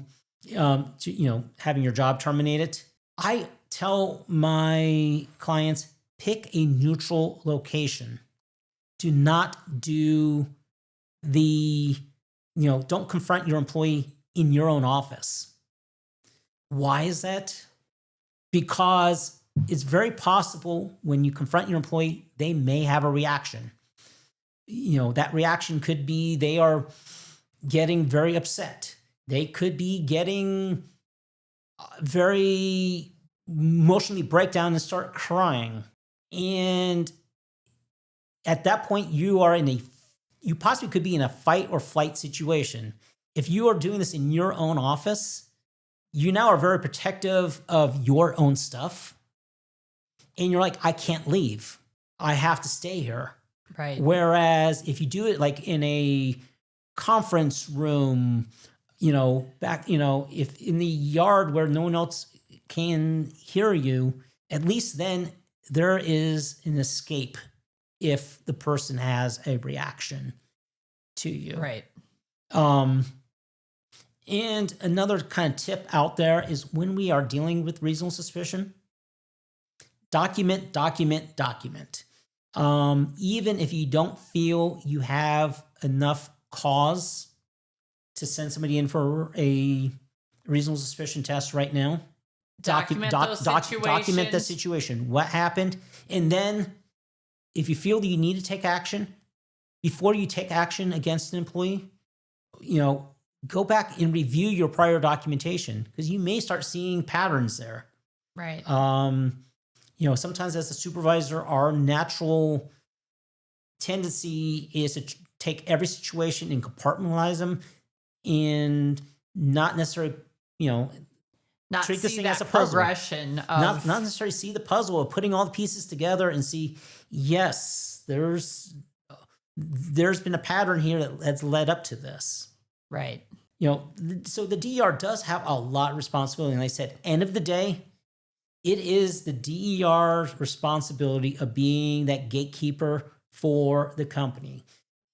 having your job terminated. I tell my clients, pick a neutral location. Do not do don't confront your employee in your own office. Why is that? Because it's very possible when you confront your employee, they may have a reaction. That reaction could be they are getting very upset. They could be getting very emotionally break down and start crying. And at that point, you possibly could be in a fight or flight situation. If you are doing this in your own office, you now are very protective of your own stuff. And you're like, I can't leave. I have to stay here. Right. Whereas if you do it like in a conference room, if in the yard where no one else can hear you, at least then there is an escape if the person has a reaction to you. Right. And another kind of tip out there is when we are dealing with reasonable suspicion, document. Even if you don't feel you have enough cause to send somebody in for a reasonable suspicion test right now, Document the situation. What happened? And then if you feel that you need to take action, before you take action against an employee, go back and review your prior documentation, because you may start seeing patterns there. Right. Sometimes as a supervisor, our natural tendency is to take every situation and compartmentalize them and not necessarily, not treat this see thing that as a puzzle. progression of Not necessarily see the puzzle of putting all the pieces together and see, yes, there's been a pattern here that's led up to this. right. So the DER does have a lot of responsibility. And like I said, end of the day, it is the DER's responsibility of being that gatekeeper for the company.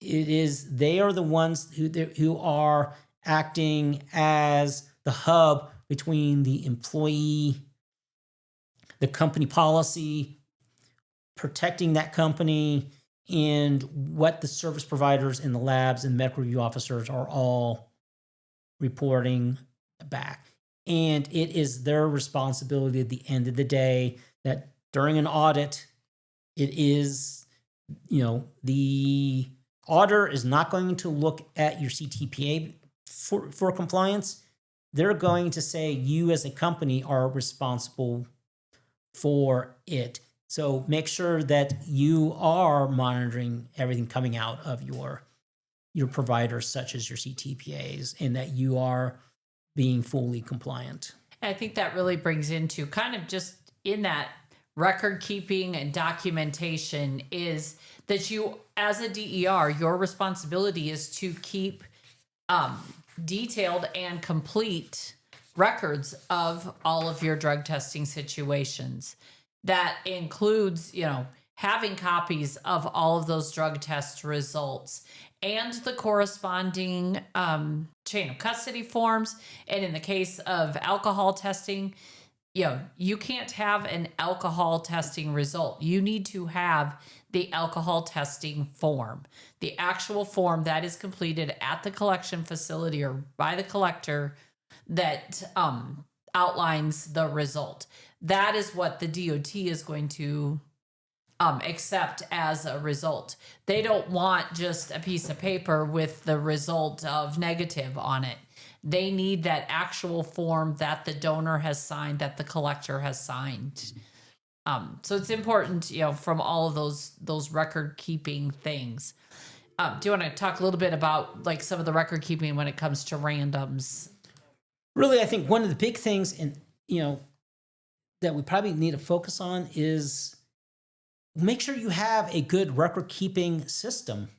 They are the ones who are acting as the hub between the employee, the company policy, protecting that company, and what the service providers and the labs and medical review officers are all reporting back. And it is their responsibility at the end of the day that during an audit, it is, the auditor is not going to look at your CTPA for compliance. They're going to say you as a company are responsible for it. So make sure that you are monitoring everything coming out of your providers, such as your CTPAs, and that you are being fully compliant. I think that really brings into kind of just in that record keeping and documentation is that you, as a DER, your responsibility is to keep detailed and complete records of all of your drug testing situations. That includes, having copies of all of those drug test results and the corresponding chain of custody forms. And in the case of alcohol testing, you can't have an alcohol testing result. You need to have the alcohol testing form, the actual form that is completed at the collection facility or by the collector that outlines the result. That is what the DOT is going to accept as a result. They don't want just a piece of paper with the result of negative on it. They need that actual form that the donor has signed, that the collector has signed. So it's important, from all of those record keeping things. Do you want to talk a little bit about like some of the record keeping when it comes to randoms? Really, I think one of the big things, that we probably need to focus on is make sure you have a good record keeping system.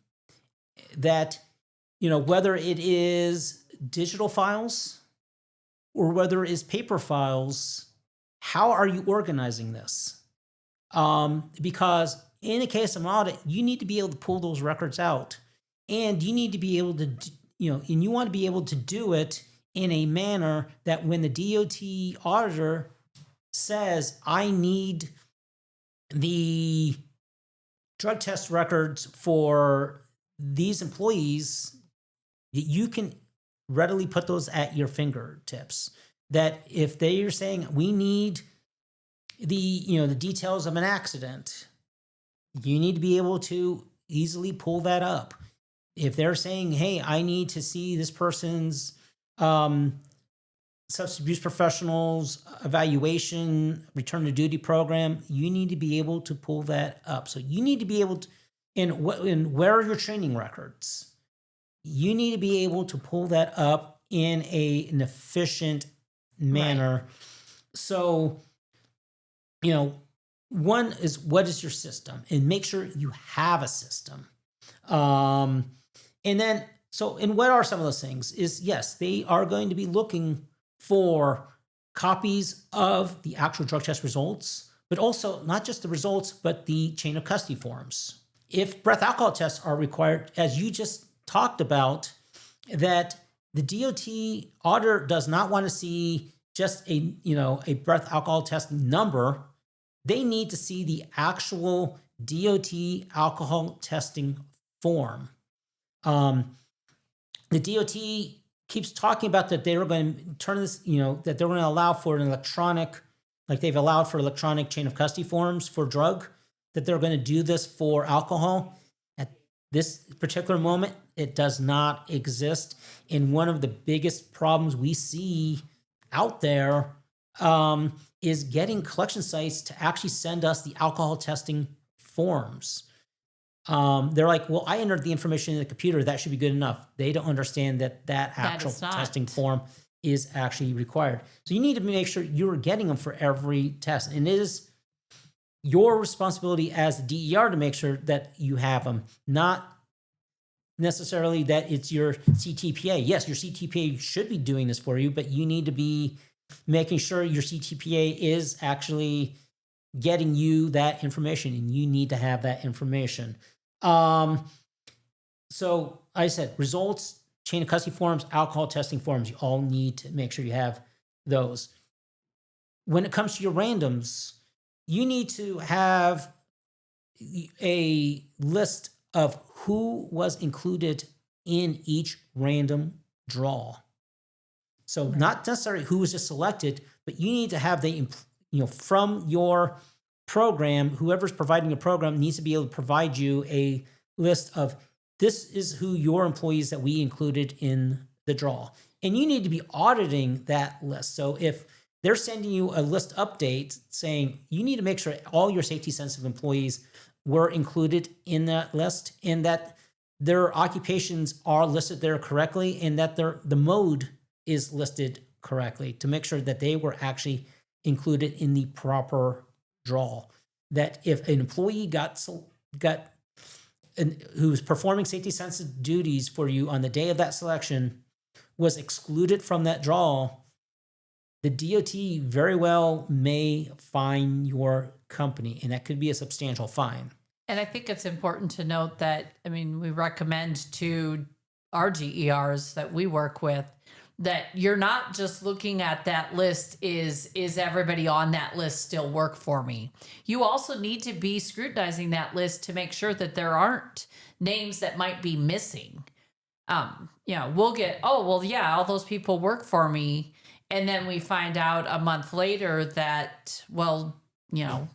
That, whether it is digital files or whether it is paper files, how are you organizing this? Because in the case of an audit, you need to be able to pull those records out, and you need to be able to, and you want to be able to do it in a manner that when the DOT auditor says, I need the drug test records for these employees, that you can readily put those at your fingertips. That if they are saying, we need the details of an accident, you need to be able to easily pull that up. If they're saying, hey, I need to see this person's substance abuse professionals evaluation, return to duty program, you need to be able to pull that up. So you need to be able to, and where are your training records? You need to be able to pull that up in an efficient manner. Right. So, one is, what is your system? And make sure you have a system. And what are some of those things? Is, yes, they are going to be looking for copies of the actual drug test results, but also not just the results, but the chain of custody forms. If breath alcohol tests are required, as you just talked about, that the DOT auditor does not want to see just a breath alcohol test number. They need to see the actual DOT alcohol testing form. The DOT keeps talking about that they were going to turn this, that they're going to allow for an electronic, like they've allowed for electronic chain of custody forms for drug, that they're going to do this for alcohol. At this particular moment, it does not exist. And one of the biggest problems we see out there is getting collection sites to actually send us the alcohol testing forms. They're like, well, I entered the information in the computer. That should be good enough. They don't understand that actual testing form is actually required. So you need to make sure you're getting them for every test. And it is your responsibility as the DER to make sure that you have them, not necessarily that it's your CTPA. Yes, your CTPA should be doing this for you, but you need to be making sure your CTPA is actually getting you that information, and you need to have that information. So I said, results, chain of custody forms, alcohol testing forms, you all need to make sure you have those. When it comes to your randoms, you need to have a list of who was included in each random draw. So not necessarily who was just selected, but you need to have from your program, whoever's providing your program needs to be able to provide you a list of, this is who your employees that we included in the draw. And you need to be auditing that list. So if they're sending you a list update saying you need to make sure all your safety sensitive employees were included in that list, and that their occupations are listed there correctly, and that the mode is listed correctly, to make sure that they were actually included in the proper draw. That if an employee who was performing safety sensitive duties for you on the day of that selection was excluded from that draw, the DOT very well may fine your company, and that could be a substantial fine. And I think it's important to note that, we recommend to our GERs that we work with that you're not just looking at that list, is everybody on that list still work for me? You also need to be scrutinizing that list to make sure that there aren't names that might be missing. We'll get, oh, well, yeah, all those people work for me. And then we find out a month later that, well,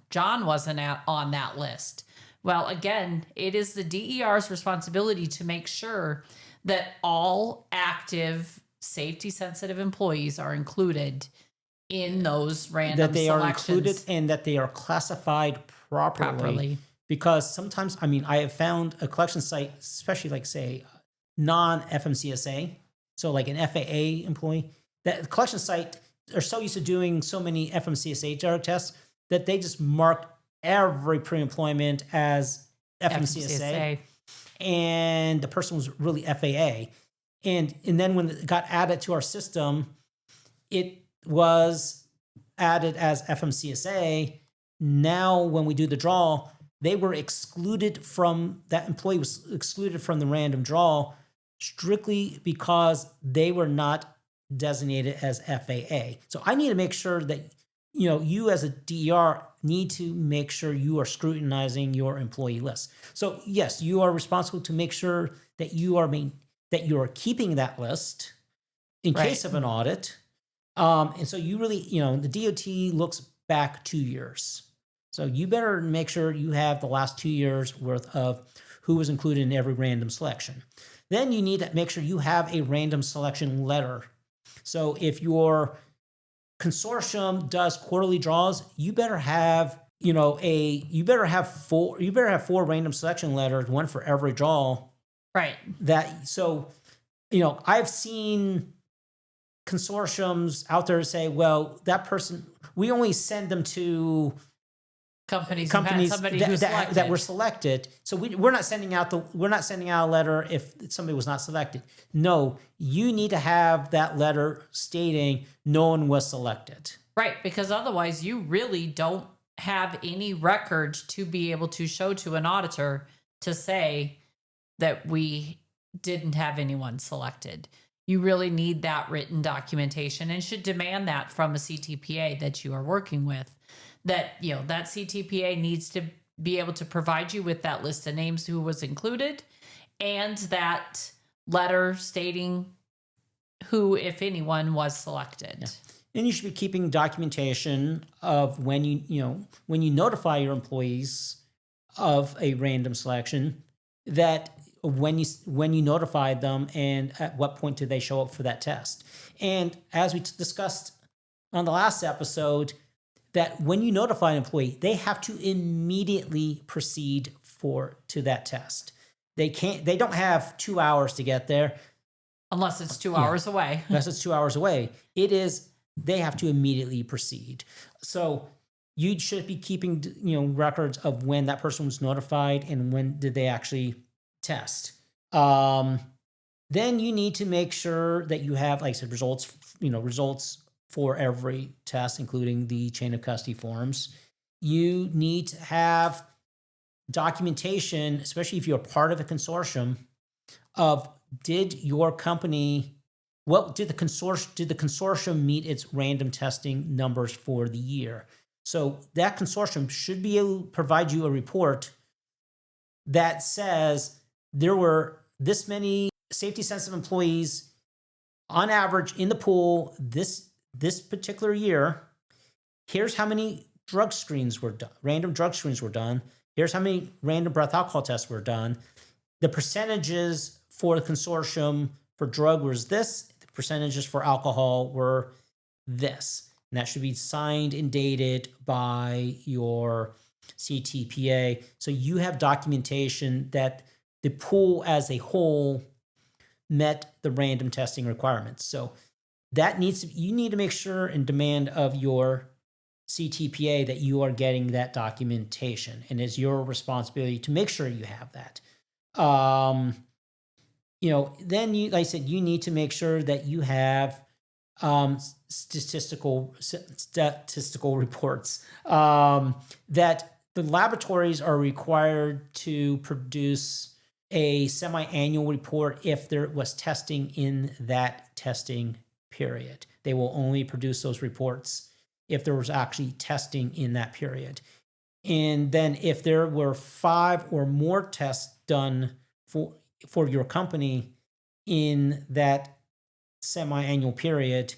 John wasn't on that list. Well, again, it is the DER's responsibility to make sure that all active safety sensitive employees are included in those random that they selections. are included and that they are classified properly. Because sometimes, I have found a collection site, especially like, say, non-FMCSA, so like an FAA employee, that the collection site are so used to doing so many FMCSA drug tests that they just mark every pre-employment as FMCSA. And the person was really FAA. And then when it got added to our system, it was added as FMCSA. Now, when we do the draw, they were excluded from, that employee was excluded from the random draw strictly because they were not designated as FAA. So I need to make sure that, you as a DER need to make sure you are scrutinizing your employee list. So yes, you are responsible to make sure that you are keeping that list in case of an audit. And so you really, the DOT looks back 2 years. So you better make sure you have the last 2 years worth of who was included in every random selection. Then you need to make sure you have a random selection letter. So if your consortium does quarterly draws, you better have, four random selection letters, one for every draw. Right. I've seen consortiums out there say, well, that person, we only send them to companies that were selected. So we're not sending out a letter if somebody was not selected. No, you need to have that letter stating no one was selected. Right, because otherwise you really don't have any records to be able to show to an auditor to say that we didn't have anyone selected. You really need that written documentation and should demand that from a CTPA that you are working with. That, that CTPA needs to be able to provide you with that list of names who was included and that letter stating who, if anyone, was selected. Yeah. And you should be keeping documentation of when you notify your employees of a random selection, that when you notified them and at what point did they show up for that test. And as we discussed on the last episode, that when you notify an employee, they have to immediately proceed to that test. They don't have 2 hours to get there. Unless it's 2 hours away. Unless it's 2 hours away. They have to immediately proceed. So you should be keeping, records of when that person was notified and when did they actually test. Then you need to make sure that you have, like I said, results for every test, including the chain of custody forms. You need to have documentation, especially if you're part of a consortium, of did the consortium meet its random testing numbers for the year? So that consortium should be able to provide you a report that says there were this many safety sensitive employees on average in the pool this particular year. Here's how many drug screens were done, random drug screens were done. Here's how many random breath alcohol tests were done. The percentages for the consortium for drug was this. The percentages for alcohol were this. And that should be signed and dated by your CTPA. So you have documentation that the pool as a whole met the random testing requirements. So you need to make sure and demand of your CTPA that you are getting that documentation, and it's your responsibility to make sure you have that. Then like I said, you need to make sure that you have statistical reports, that the laboratories are required to produce a semi-annual report if there was testing in that testing period. They will only produce those reports if there was actually testing in that period. And then if there were 5 or more tests done for your company in that semi-annual period,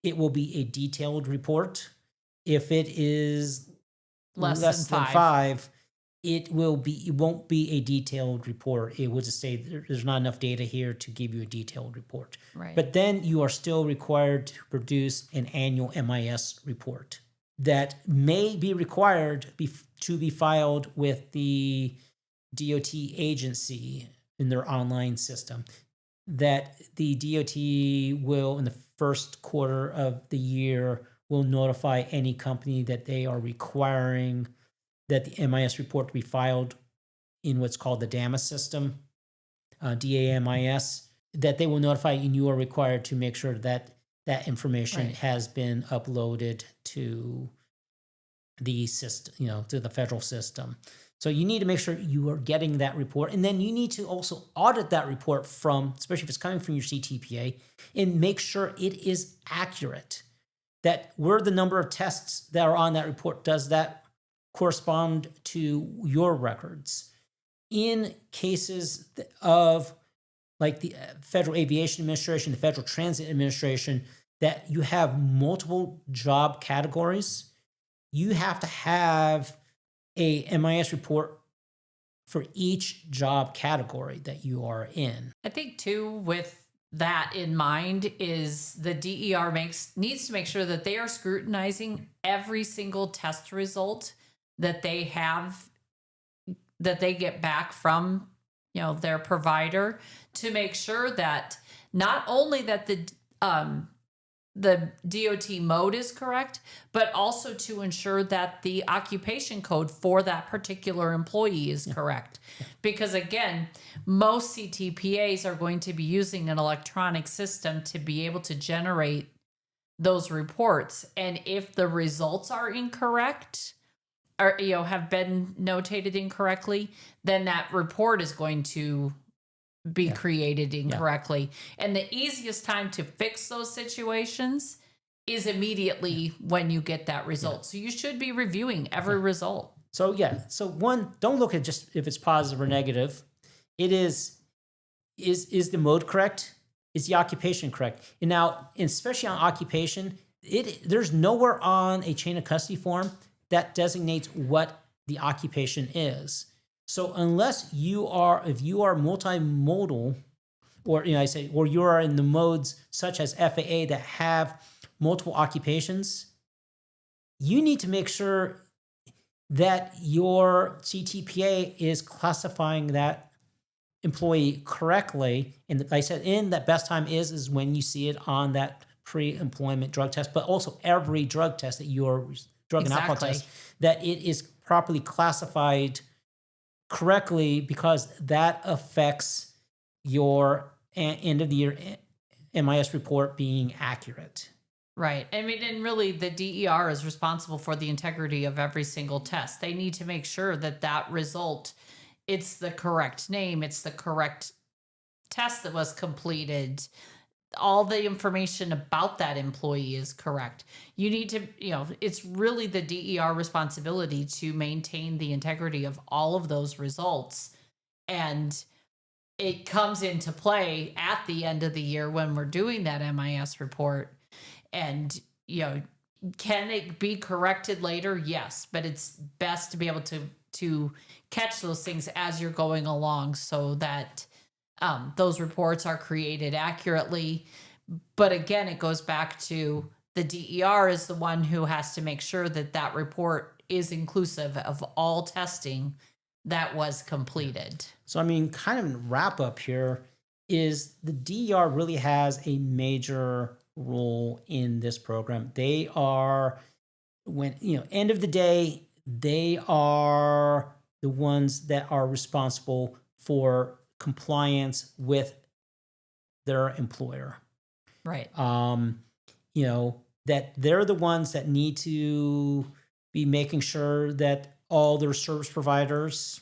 it will be a detailed report. If it is less than 5, it won't be a detailed report. It will just say there's not enough data here to give you a detailed report. Right. But then you are still required to produce an annual MIS report that may be required to be filed with the DOT agency in their online system. That the DOT will, in the first quarter of the year, will notify any company that they are requiring that the MIS report to be filed in what's called the DAMIS system, DAMIS, that they will notify you and you are required to make sure that that information has been uploaded to the system, to the federal system. So you need to make sure you are getting that report. And then you need to also audit that report especially if it's coming from your CTPA, and make sure it is accurate. That were the number of tests that are on that report, does that correspond to your records? In cases of like the Federal Aviation Administration, the Federal Transit Administration, that you have multiple job categories, you have to have a MIS report for each job category that you are in. I think too, with that in mind, is the DER needs to make sure that they are scrutinizing every single test result that they have, that they get back from their provider, to make sure that not only that the DOT mode is correct, but also to ensure that the occupation code for that particular employee is correct. Because again, most CTPAs are going to be using an electronic system to be able to generate those reports. And if the results are incorrect, or have been notated incorrectly, then that report is going to be created incorrectly. And the easiest time to fix those situations is immediately when you get that result. So you should be reviewing every result. So one, don't look at just if it's positive or negative. It is the mode correct? Is the occupation correct? And now, especially on occupation, there's nowhere on a chain of custody form that designates what the occupation is. So if you are multimodal, or you are in the modes such as FAA that have multiple occupations, you need to make sure that your CTPA is classifying that employee correctly. And like I said, in that best time is when you see it on that pre-employment drug test, but also every drug test that drug and alcohol test, that it is properly classified correctly, because that affects your end of the year MIS report being accurate. Right. I mean, and really the DER is responsible for the integrity of every single test. They need to make sure that result, it's the correct name, it's the correct test that was completed. All the information about that employee is correct. You need to, it's really the DER responsibility to maintain the integrity of all of those results. And it comes into play at the end of the year when we're doing that MIS report. And, can it be corrected later? Yes, but it's best to be able to catch those things as you're going along, so that those reports are created accurately. But again, it goes back to the DER is the one who has to make sure that report is inclusive of all testing that was completed. So, kind of in wrap up here is the DER really has a major role in this program. They are, end of the day, they are the ones that are responsible for compliance with their employer. Right. That they're the ones that need to be making sure that all their service providers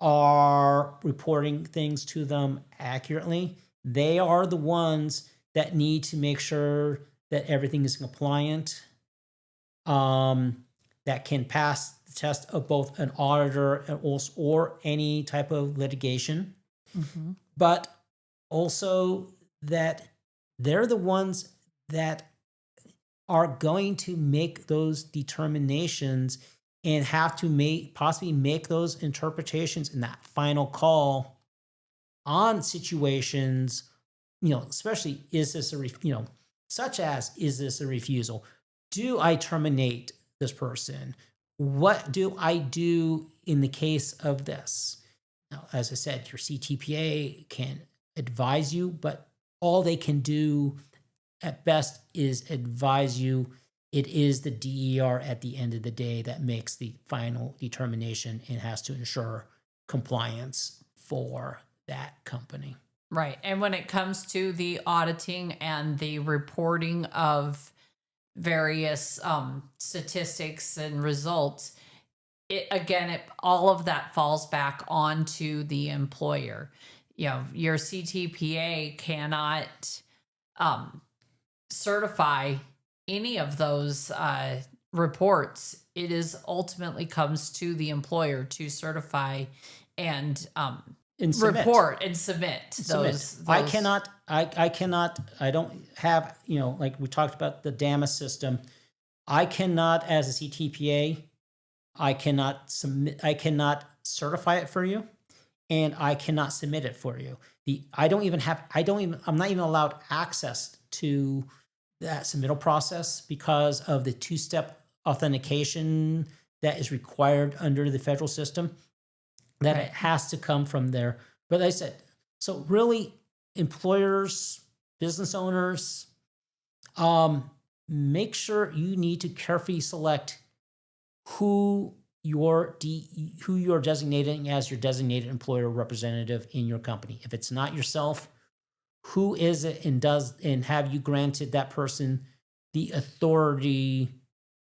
are reporting things to them accurately. They are the ones that need to make sure that everything is compliant, that can pass the test of both an auditor and also, or any type of litigation, but also that they're the ones that are going to make those determinations and have to possibly make those interpretations in that final call on situations, especially is this such as, is this a refusal? Do I terminate this person? What do I do in the case of this? Now, as I said, your CTPA can advise you, but all they can do at best is advise you. It is the DER at the end of the day that makes the final determination and has to ensure compliance for that company. Right. And when it comes to the auditing and the reporting of various statistics and results, all of that falls back onto the employer. Your CTPA cannot certify any of those reports. It is ultimately comes to the employer to certify and report and submit those. I cannot, I don't have, like we talked about the DAMA system. I cannot, as a CTPA, I cannot certify it for you, and I cannot submit it for you. I'm not even allowed access to that submittal process because of the two-step authentication that is required under the federal system, that it has to come from there. But like I said, so really employers, business owners, make sure you need to carefully select who you're designating as your designated employer representative in your company. If it's not yourself, who is it, and have you granted that person the authority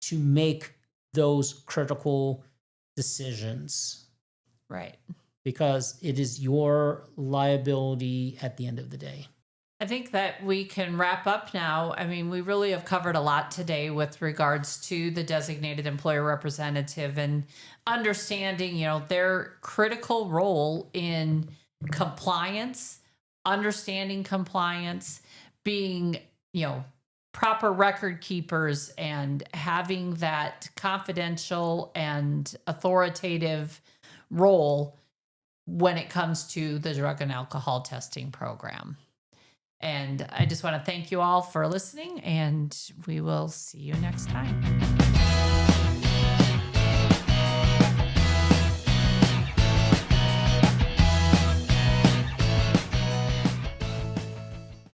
to make those critical decisions? Right. Because it is your liability at the end of the day. I think that we can wrap up now. I mean, we really have covered a lot today with regards to the designated employer representative and understanding, their critical role in compliance, understanding compliance, being, proper record keepers, and having that confidential and authoritative role when it comes to the drug and alcohol testing program. And I just want to thank you all for listening, and we will see you next time.